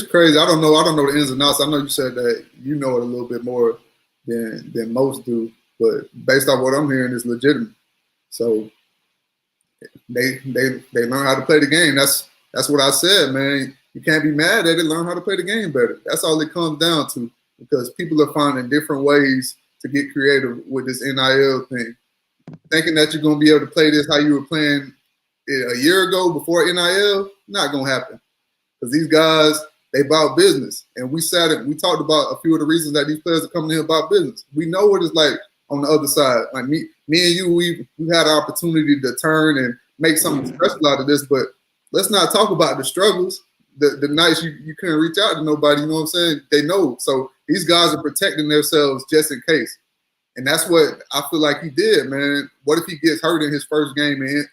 crazy. I don't know the ins and outs. I know you said that you know it a little bit more than most do, but based on what I'm hearing, it's legitimate. So they learn how to play the game. That's what I said, man. You can't be mad at it. Learn how to play the game better. That's all it comes down to, because people are finding different ways to get creative with this NIL thing. Thinking that you're gonna be able to play this how you were playing it a year ago before NIL, not gonna happen. Because these guys, they about business. And we talked about a few of the reasons that these players are coming here about business. We know what it's like on the other side. Like me and you, we had an opportunity to turn and make something special out of this, but let's not talk about the struggles. The nights you couldn't reach out to nobody, you know what I'm saying? They know. So these guys are protecting themselves just in case. And that's what I feel like he did, man. What if he gets hurt in his first game and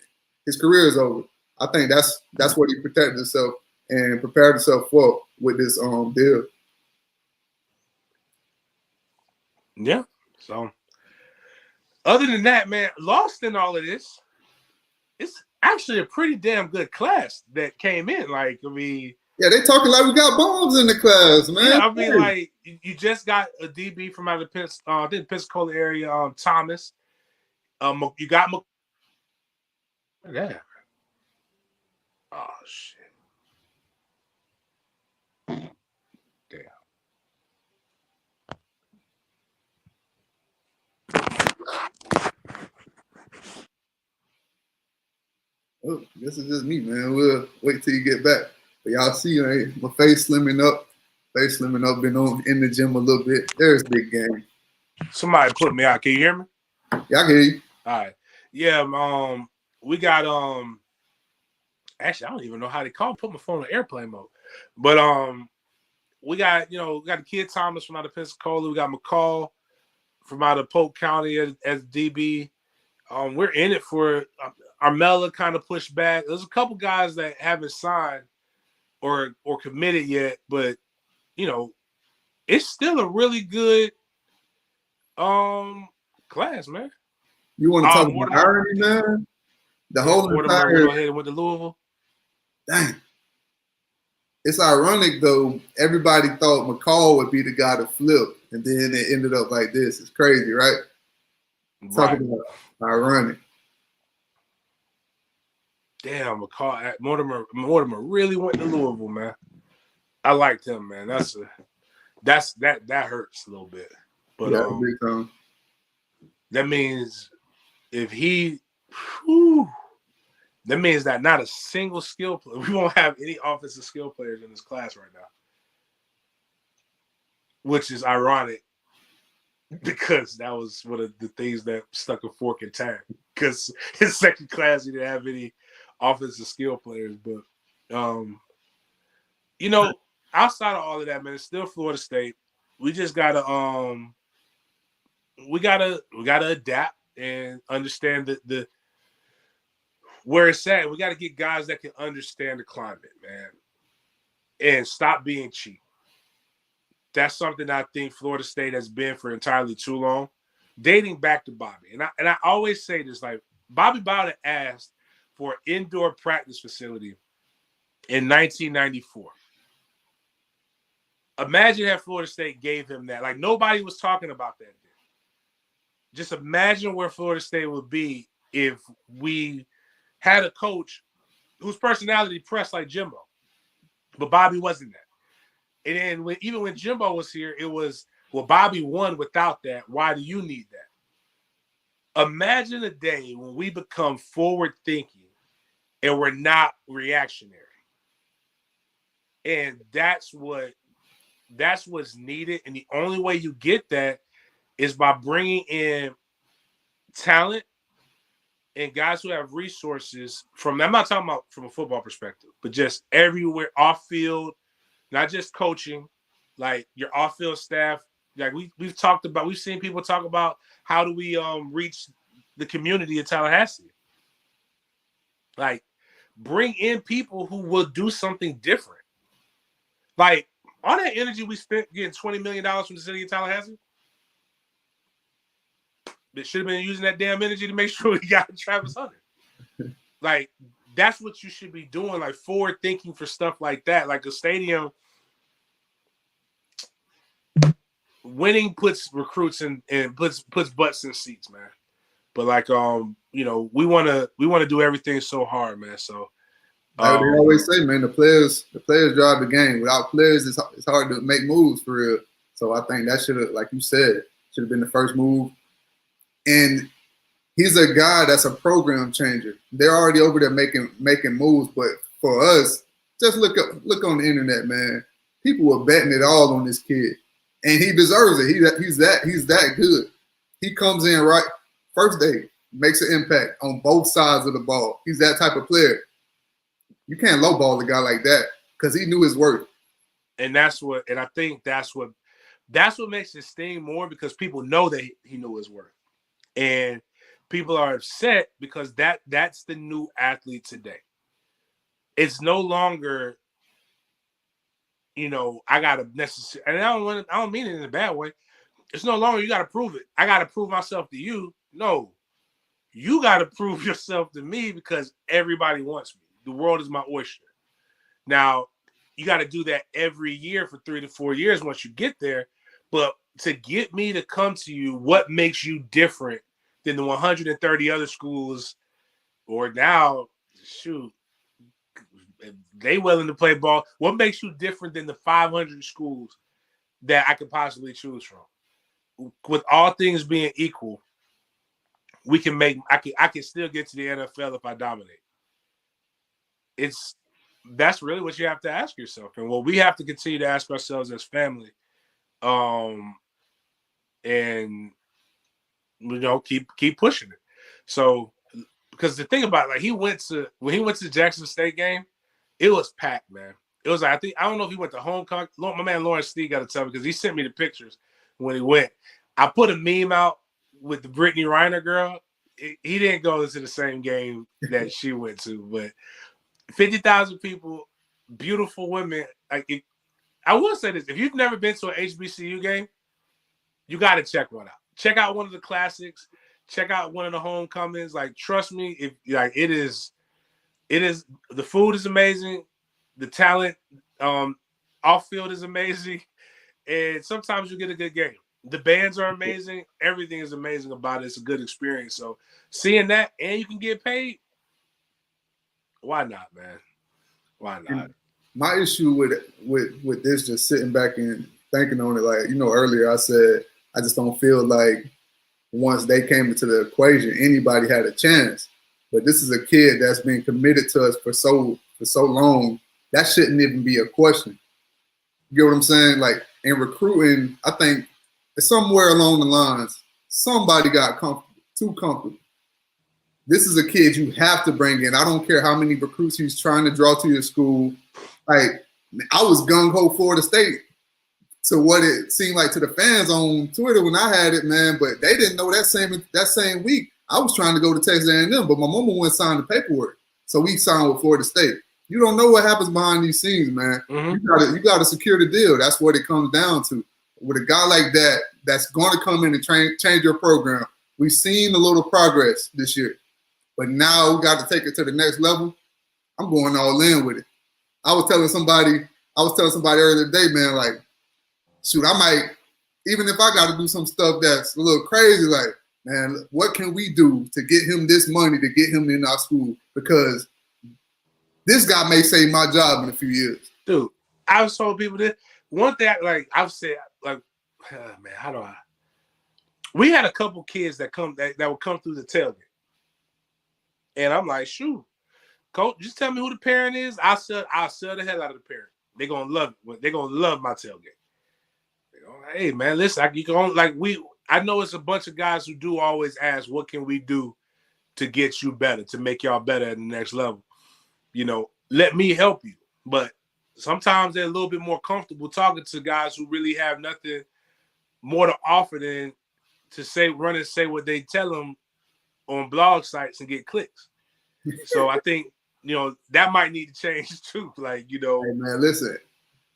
his career is over? I think that's what he protected himself and prepared himself for with this deal. Yeah. So other than that, man, lost in all of this, it's actually a pretty damn good class that came in. Like, I mean, yeah, they talking like we got bombs in the class, man. Yeah, I mean, like you just got a DB from out of the Pensacola area, Thomas. You got yeah. Oh shit. Damn. Oh, this is just me, man. We'll wait till you get back. But y'all see, right? My face slimming up. Been in the gym a little bit. There's big game. Somebody put me out. Can you hear me? Yeah, I can hear you. All right. Yeah, we got actually I don't even know how they call it. Put my phone on airplane mode. But we got the kid Thomas from out of Pensacola. We got McCall from out of Polk County as DB. We're in it for Armella kind of pushed back. There's a couple guys that haven't signed or committed yet, but it's still a really good class, man. You want to talk about irony, man? The whole entire went ahead and went to Louisville. Dang. It's ironic though. Everybody thought McCall would be the guy to flip, and then it ended up like this. It's crazy, right? Talking about ironic. Damn, McCall Mortimer really went to Louisville, man. I liked him, man. That hurts a little bit. But yeah, big time. That means if he that means that not a single skill player, we won't have any offensive skill players in this class right now. Which is ironic because that was one of the things that stuck a fork in time. Because his second class, he didn't have any offensive skill players. But outside of all of that, man, it's still Florida State. We just gotta we gotta adapt and understand the where it's at. We got to get guys that can understand the climate, man, and stop being cheap. That's something I think Florida State has been for entirely too long, dating back to Bobby. And I always say this, like Bobby Bowden asked for an indoor practice facility in 1994. Imagine that Florida State gave him that. Like nobody was talking about that then. Just imagine where Florida State would be if we had a coach whose personality pressed like Jimbo, but Bobby wasn't that. And then even when Jimbo was here, it was, well, Bobby won without that. Why do you need that? Imagine a day when we become forward thinking and we're not reactionary. And that's what's needed. And the only way you get that is by bringing in talent and guys who have resources I'm not talking about from a football perspective, but just everywhere off field, not just coaching, like your off field staff. Like we've seen people talk about how do we reach the community in Tallahassee. Like bring in people who will do something different. Like all that energy we spent getting $20 million from the city of Tallahassee, they should have been using that damn energy to make sure we got Travis Hunter. Like that's what you should be doing, like forward thinking for stuff like that. Like a stadium, winning puts recruits in and puts butts in seats, man. But like you know, we wanna do everything so hard, man. So like they always say, man, the players drive the game. Without players, it's hard to make moves for real. So I think that should have, like you said, should have been the first move. And he's a guy that's a program changer. They're already over there making moves, but for us, just look on the internet, man. People were betting it all on this kid, and he deserves it. He's that good. He comes in right first day, makes an impact on both sides of the ball. He's that type of player. You can't lowball a guy like that because he knew his worth. And I think that's what makes it sting more, because people know that he knew his worth. And people are upset because that's the new athlete today. It's no longer, you know, I gotta necessarily, and I don't mean it in a bad way. It's no longer you gotta prove it. I gotta prove myself to you. No, you gotta prove yourself to me because everybody wants me. The world is my oyster. Now, you got to do that every year for 3 to 4 years once you get there. But to get me to come to you, what makes you different than the 130 other schools, or now, shoot, they willing to play ball? What makes you different than the 500 schools that I could possibly choose from? With all things being equal, we can make. I can still get to the NFL if I dominate. That's really what you have to ask yourself, and what we have to continue to ask ourselves as family, and you know, keep pushing it. So, because the thing about it, like when he went to the Jackson State game, it was packed, man. It was like, I don't know if he went to homecoming. My man Lawrence Steve got to tell me, because he sent me the pictures when he went. I put a meme out with the Brittany Reiner girl. He didn't go to the same game that she went to, but 50,000 people, beautiful women. Like I will say this: if you've never been to an HBCU game, you got to check one out. Check out one of the classics. Check out one of the homecomings. Like, trust me, it is. The food is amazing. The talent off field is amazing, and sometimes you get a good game. The bands are amazing. Everything is amazing about it. It's a good experience. So seeing that, and you can get paid. Why not, man? Why not? And my issue with this, just sitting back and thinking on it, like, you know, earlier I said, I just don't feel like once they came into the equation, anybody had a chance. But this is a kid that's been committed to us for so long. That shouldn't even be a question. You get what I'm saying? Like, in recruiting, I think somewhere along the lines, somebody got too comfortable. This is a kid you have to bring in. I don't care how many recruits he's trying to draw to your school. Like, I was gung-ho Florida State to what it seemed like to the fans on Twitter when I had it, man. But they didn't know that same week I was trying to go to Texas A&M, but my mama went and signed the paperwork. So we signed with Florida State. You don't know what happens behind these scenes, man. Mm-hmm. You got to secure the deal. That's what it comes down to. With a guy like that, that's going to come in and change your program. We've seen a little progress this year. But now we got to take it to the next level. I'm going all in with it. I was telling somebody earlier today, man, like, shoot, I might, even if I got to do some stuff that's a little crazy, like, man, what can we do to get him this money, to get him in our school? Because this guy may save my job in a few years. Dude, I was told people this. One thing, like, I've said, like, man, how do I? We had a couple kids that would come through the tailgate. And I'm like, shoot, coach, just tell me who the parent is. I'll sell the hell out of the parent. They're gonna love it. They're gonna love my tailgate. Hey man, listen, I know it's a bunch of guys who do always ask, what can we do to get you better, to make y'all better at the next level? You know, let me help you. But sometimes they're a little bit more comfortable talking to guys who really have nothing more to offer than to run and say what they tell them on blog sites and get clicks. So I think that might need to change too. Like, Hey man, listen,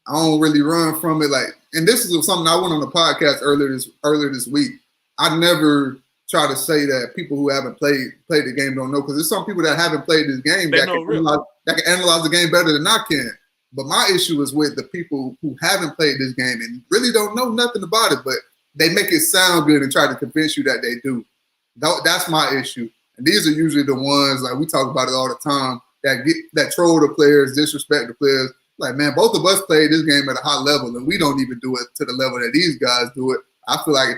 I don't really run from it. Like, and this is something I went on the podcast earlier this week. I never try to say that people who haven't played the game don't know, because there's some people that haven't played this game that can analyze the game better than I can. But my issue is with the people who haven't played this game and really don't know nothing about it, but they make it sound good and try to convince you that they do. That's my issue. And these are usually the ones, like we talk about it all the time, that troll the players, disrespect the players. Like, man, both of us played this game at a high level, and we don't even do it to the level that these guys do it. I feel like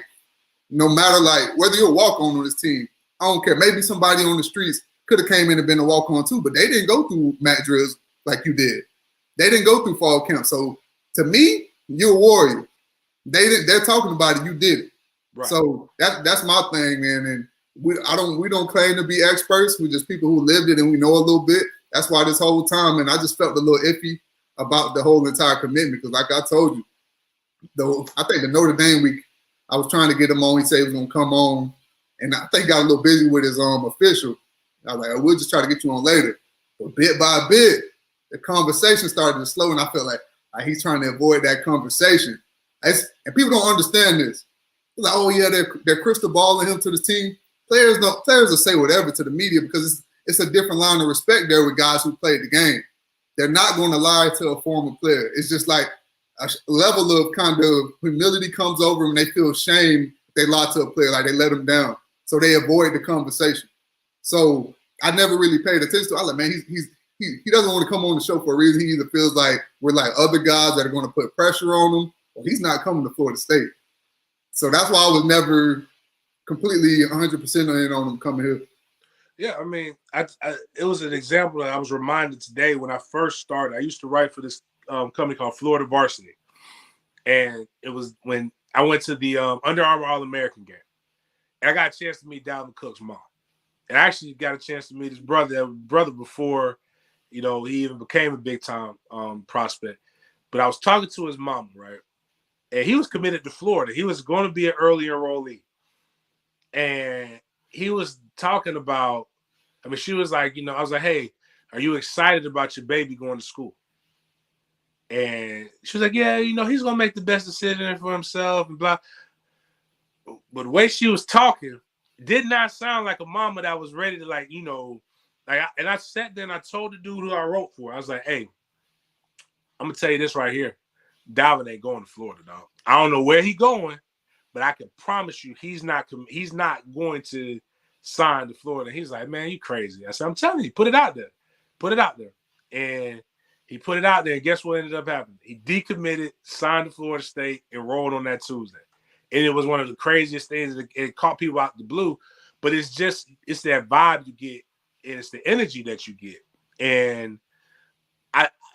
no matter, like, whether you're a walk-on this team, I don't care. Maybe somebody on the streets could have came in and been a walk-on too, but they didn't go through mat drills like you did. They didn't go through fall camp. So to me, you're a warrior. They're talking about it. You did it. Right. So that's my thing, man. And we don't claim to be experts. We're just people who lived it and we know a little bit. That's why this whole time, and I just felt a little iffy about the whole entire commitment, because like I told you, I think the Notre Dame week, I was trying to get him on. He said he was going to come on, and I think he got a little busy with his official. I was like, we'll just try to get you on later. But bit by bit, the conversation started to slow, and I felt like he's trying to avoid that conversation. And people don't understand this. They're like, oh yeah, they're crystal balling him to the team. Players will say whatever to the media because it's a different line of respect there with guys who played the game. They're not going to lie to a former player. It's just like a level of kind of humility comes over them, and they feel shame if they lie to a player, like they let him down. So they avoid the conversation. So I never really paid attention to it. I was like, man, he doesn't want to come on the show for a reason. He either feels like we're like other guys that are going to put pressure on him, or he's not coming to Florida State. So that's why I was never completely 100% in on him coming here. Yeah, I mean, it was an example that I was reminded today when I first started. I used to write for this company called Florida Varsity. And it was when I went to the Under Armour All-American game. And I got a chance to meet Dalvin Cook's mom. And I actually got a chance to meet his brother before, he even became a big-time prospect. But I was talking to his mom, right? And he was committed to Florida. He was going to be an early enrollee. And he was talking about, she was like, I was like, hey, are you excited about your baby going to school? And she was like, yeah, he's going to make the best decision for himself and blah. But the way she was talking did not sound like a mama that was ready to and I sat there and I told the dude who I wrote for, I was like, hey, I'm going to tell you this right here. Dalvin ain't going to Florida, dog. I don't know where he's going, but I can promise you he's not going to sign to Florida. He's like, man, you crazy. I said, I'm telling you, put it out there. Put it out there. And he put it out there, and guess what ended up happening? He decommitted, signed to Florida State, enrolled on that Tuesday. And it was one of the craziest things. It caught people out the blue. But it's that vibe you get, and it's the energy that you get. And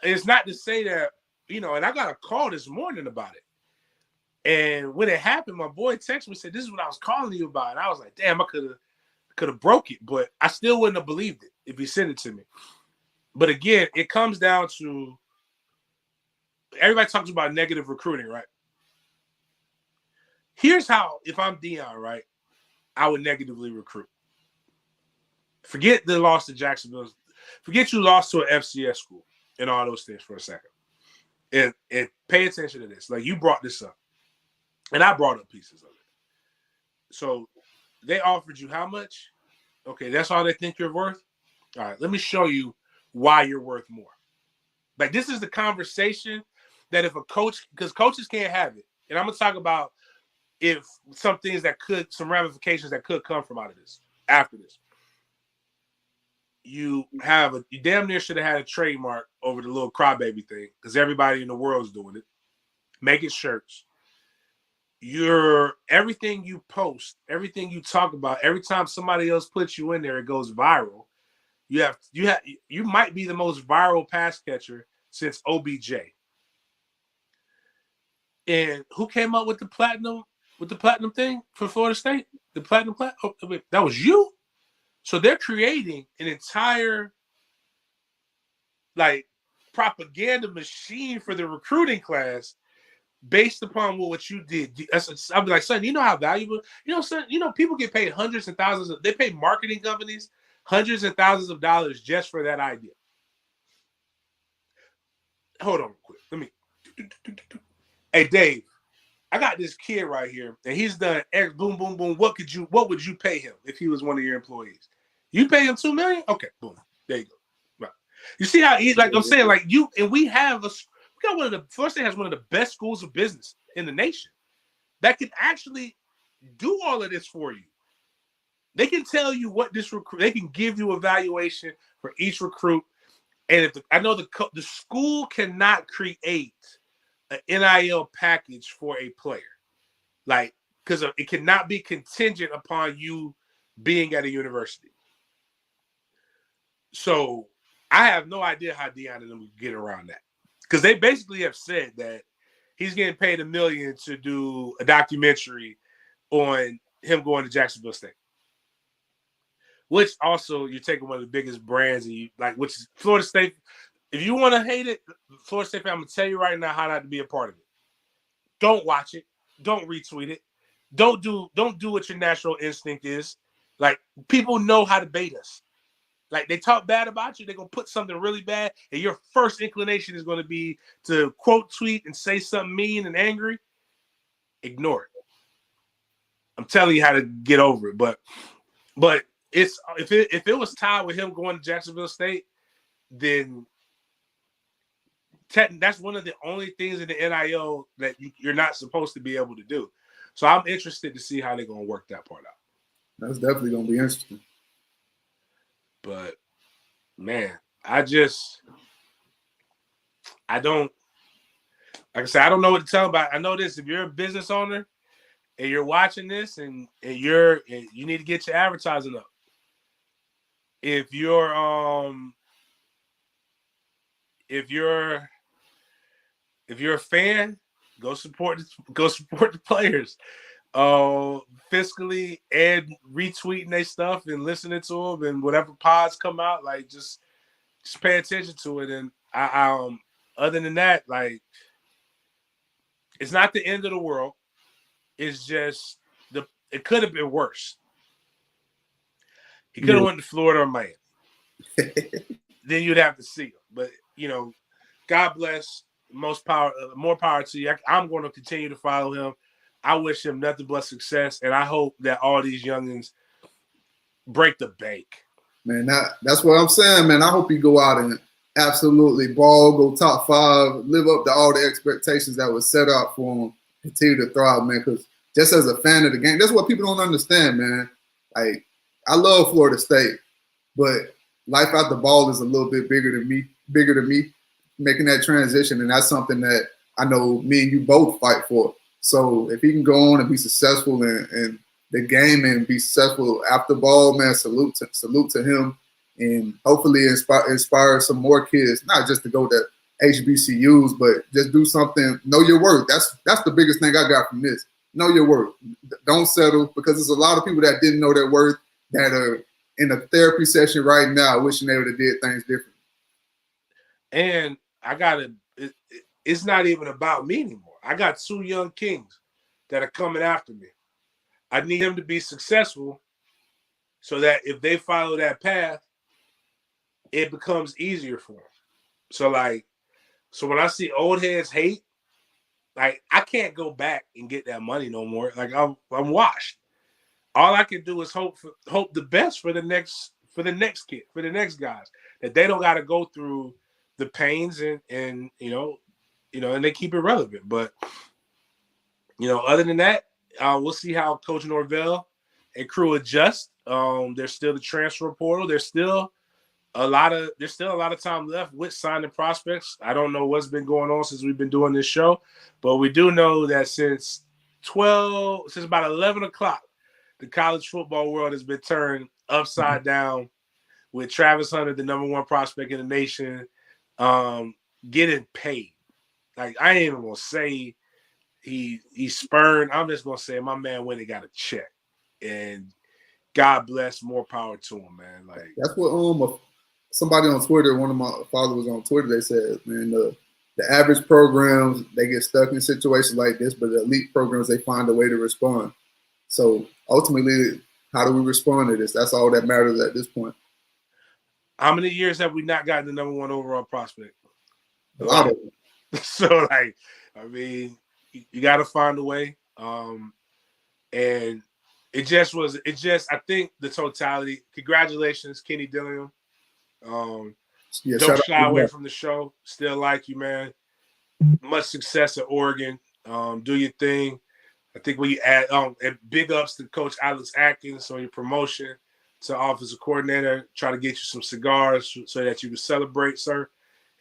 it's not to say that, and I got a call this morning about it. And when it happened, my boy texted me and said, this is what I was calling you about. And I was like, damn, I could have broke it, but I still wouldn't have believed it if he sent it to me. But again, it comes down to everybody talks about negative recruiting, right? Here's how, if I'm Deion, right, I would negatively recruit. Forget the loss to Jacksonville. Forget you lost to an FCS school and all those things for a second. And pay attention to this. Like, you brought this up. And I brought up pieces of it. So they offered you how much? Okay, that's all they think you're worth? All right, let me show you why you're worth more. Like, this is the conversation that if a coach, because coaches can't have it. And I'm going to talk about some ramifications that could come from out of this, after this. You damn near should have had a trademark over the little crybaby thing, because everybody in the world is doing it. Make it shirts. Everything you post, everything you talk about, every time somebody else puts you in there, it goes viral. You might be the most viral pass catcher since OBJ. And who came up with the platinum thing for Florida State? The platinum that was you. So they're creating an entire propaganda machine for the recruiting class based upon what you did. I'll be like, son, you know how valuable, son, people get paid hundreds and thousands they pay marketing companies hundreds and thousands of dollars just for that idea. hold on real quick. Let me. Hey, Dave, I got this kid right here, and he's done X boom, boom, boom. What would you pay him if he was one of your employees? You pay him $2 million? Okay, boom. There you go. Right. You see how he, like I'm saying, like you and we got one of the Florida State has one of the best schools of business in the nation that can actually do all of this for you. They can tell you what this recruit. They can give you evaluation for each recruit. And if I know the school cannot create an NIL package for a player, like because it cannot be contingent upon you being at a university. So I have no idea how Deion and them would get around that, because they basically have said that he's getting paid $1 million to do a documentary on him going to Jacksonville State. Which also you're taking one of the biggest brands, and you like, which is Florida State. If you want to hate it, Florida State fan, I'm gonna tell you right now how not to be a part of it. Don't watch it. Don't retweet it. Don't do what your natural instinct is. Like, people know how to bait us. Like, they talk bad about you, they're gonna put something really bad, and your first inclination is gonna be to quote tweet and say something mean and angry. Ignore it. I'm telling you how to get over it, but. It's if it was tied with him going to Jacksonville State, then that's one of the only things in the NIL that you're not supposed to be able to do. So I'm interested to see how they're going to work that part out. That's definitely going to be interesting. But man, I don't, like I said, I don't know what to tell about. I know this: if you're a business owner and you're watching this, and you need to get your advertising up. If you're a fan, go support the players. Fiscally and retweeting their stuff and listening to them, and whatever pods come out, like just pay attention to it. And I other than that, like, it's not the end of the world. It's just it could have been worse. He could have went to Florida or Miami. Then you'd have to see him. But, God bless. More power to you. I'm going to continue to follow him. I wish him nothing but success, and I hope that all these youngins break the bank. Man, that's what I'm saying, man. I hope he go out and absolutely ball, go top 5, live up to all the expectations that was set up for him, continue to thrive, man, because just as a fan of the game, that's what people don't understand, man. Like, I love Florida State, but life out the ball is a little bit bigger than me, making that transition. And that's something that I know me and you both fight for. So if he can go on and be successful in the game and be successful after ball, man, salute to him. And hopefully inspire some more kids, not just to go to HBCUs, but just do something, know your worth. That's the biggest thing I got from this. Know your worth. Don't settle, because there's a lot of people that didn't know their worth that are in a therapy session right now wishing they would have did things different. And it's not even about me anymore. I got 2 young kings that are coming after me. I need them to be successful so that if they follow that path, it becomes easier for them. So when I see old heads hate, like, I can't go back and get that money no more. Like, I'm washed. All I can do is hope the best for the next kid, for the next guys, that they don't got to go through the pains and and they keep it relevant. But other than that, we'll see how Coach Norvell and crew adjust. There's still the transfer portal. There's still a lot of time left with signing prospects. I don't know what's been going on since we've been doing this show, but we do know that since about 11 o'clock, the college football world has been turned upside down, with Travis Hunter, the number 1 prospect in the nation, getting paid. Like, I ain't even gonna say he spurned. I'm just gonna say my man went and got a check, and God bless, more power to him, man. Like, that's what somebody on Twitter, one of my followers on Twitter, they said, man, the average programs, they get stuck in situations like this, but the elite programs, they find a way to respond. So ultimately, how do we respond to this? That's all that matters at this point. How many years have we not gotten the number 1 overall prospect? A lot of them. So, like, I mean, you got to find a way. And it just, I think the totality. Congratulations, Kenny Dillingham. Don't shy away from the show. Still like you, man. Much success at Oregon. Do your thing. I think we add and big ups to Coach Alex Atkins on your promotion to offensive coordinator. Try to get you some cigars so that you can celebrate, sir.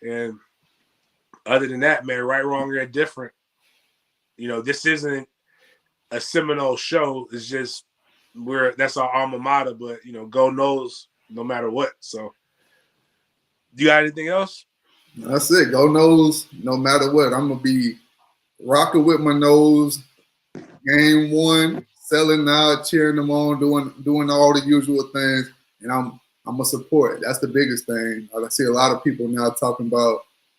And other than that, man, right, wrong, or different. You know, this isn't a Seminole show. It's just that's our alma mater. But you know, go Noles no matter what. So, you got anything else? That's it. Go Noles no matter what. I'm gonna be rocking with my nose. Game 1, selling out, cheering them on, doing all the usual things, and I'm a support. That's the biggest thing. I see a lot of people now talking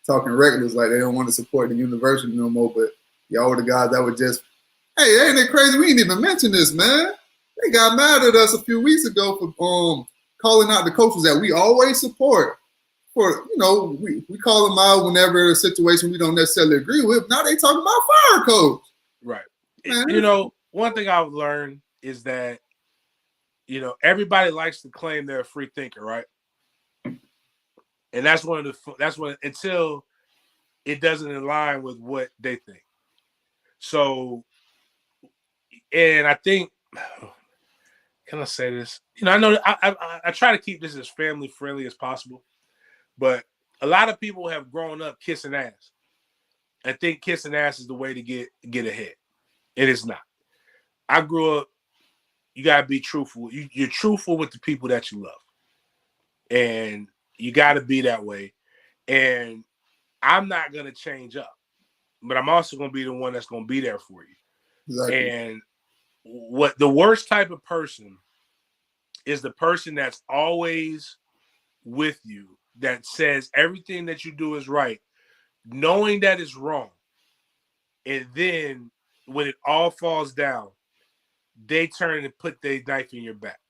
regulars like they don't want to support the university no more. But y'all were the guys that were just, hey, ain't it crazy? We didn't even mention this, man. They got mad at us a few weeks ago for calling out the coaches that we always support. For we call them out whenever a situation we don't necessarily agree with. Now they talking about fire coach. Right. You know, one thing I've learned is that, you know, everybody likes to claim they're a free thinker, right? And that's until it doesn't align with what they think. So, and I think, can I say this? You know, I know I try to keep this as family friendly as possible, but a lot of people have grown up kissing ass. I think kissing ass is the way to get ahead. It is not. I grew up, you got to be truthful. You're truthful with the people that you love. And you got to be that way. And I'm not going to change up. But I'm also going to be the one that's going to be there for you. Exactly. And what the worst type of person is the person that's always with you, that says everything that you do is right, knowing that it's wrong. And then when it all falls down, they turn and put their knife in your back.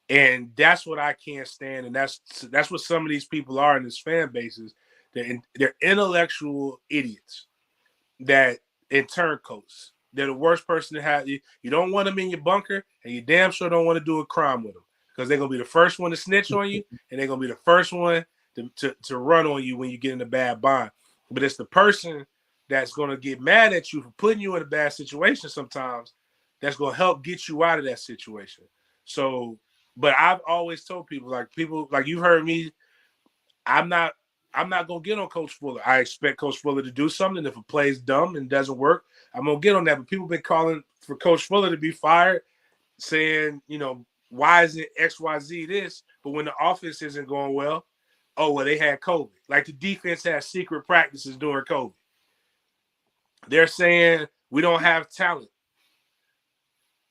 And that's what I can't stand. And that's what some of these people are in this fan bases. They're intellectual idiots that in turncoats. They're the worst person to have. You don't want them in your bunker, and you damn sure don't want to do a crime with them, because they're going to be the first one to snitch on you, and they're going to be the first one to run on you when you get in a bad bind. But it's the person that's going to get mad at you for putting you in a bad situation sometimes that's going to help get you out of that situation. So, but I've always told people like you've heard me, I'm not going to get on Coach Fuller. I expect Coach Fuller to do something. If a play is dumb and doesn't work, I'm going to get on that. But people have been calling for Coach Fuller to be fired, saying, you know, why is it XYZ this? But when the offense isn't going well, oh, well, they had COVID. Like the defense has secret practices during COVID. They're saying we don't have talent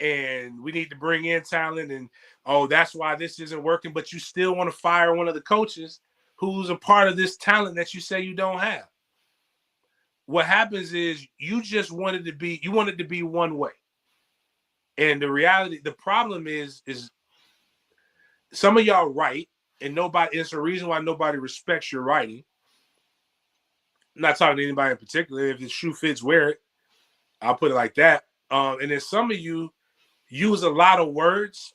and we need to bring in talent. And, oh, that's why this isn't working. But you still want to fire one of the coaches who's a part of this talent that you say you don't have. What happens is you wanted to be one way. And the reality, the problem is some of y'all write, and it's a reason why nobody respects your writing. I'm not talking to anybody in particular. If the shoe fits, wear it. I'll put it like that. And then some of you use a lot of words,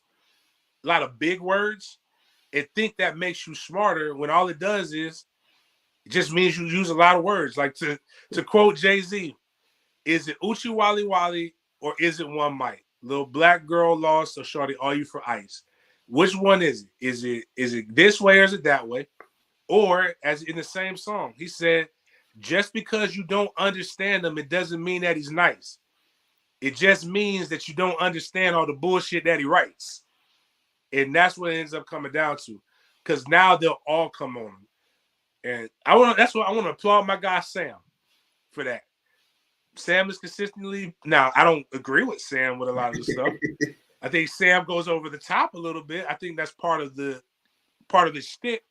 a lot of big words, and think that makes you smarter, when all it does is it just means you use a lot of words. Like to quote Jay-Z, is it Uchi Wally Wally or is it one mic? Little black girl lost, or shorty, are you for ice? Which one is it? Is it this way or is it that way? Or as in the same song, he said, just because you don't understand him, it doesn't mean that he's nice. It just means that you don't understand all the bullshit that he writes. And that's what it ends up coming down to. Because now they'll all come on him. And that's what I want to applaud my guy Sam for that. Sam is consistently, now I don't agree with Sam with a lot of the stuff. I think Sam goes over the top a little bit. I think that's part of his shtick.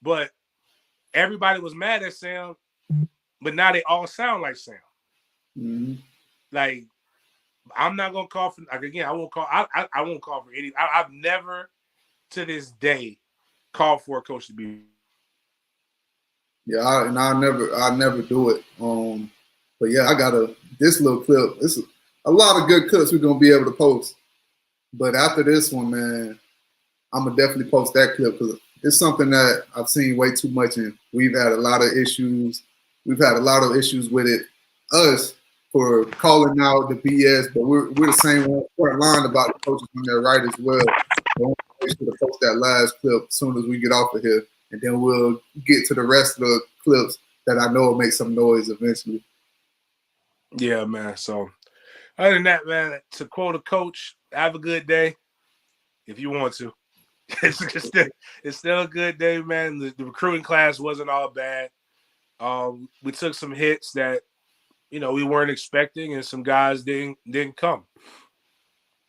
But everybody was mad at Sam, but now they all sound like Sam. Mm-hmm. Like, I'm not gonna call for, like, again, I won't call for any. I've never to this day called for a coach to be. Yeah, I'll never do it. But yeah, I got this little clip. This is a lot of good clips we're gonna be able to post. But after this one, man, I'm gonna definitely post that clip because it's something that I've seen way too much, and we've had a lot of issues. We've had a lot of issues with it. Us for calling out the BS, but we're the same front line about the coaches when they're right as well. So make sure to post that last clip as soon as we get off of here, and then we'll get to the rest of the clips that I know will make some noise eventually. Yeah, man. So other than that, man, to quote a coach, have a good day if you want to. It's still a good day, man. The recruiting class wasn't all bad. We took some hits that we weren't expecting, and some guys didn't come.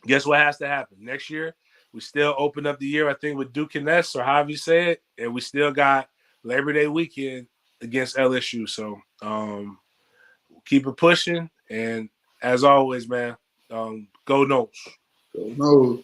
Guess what has to happen next year? We still open up the year, I think, with Duke and Ness, or however you say it, and we still got Labor Day weekend against LSU. So keep it pushing, and as always, man, go Noles. Go Noles.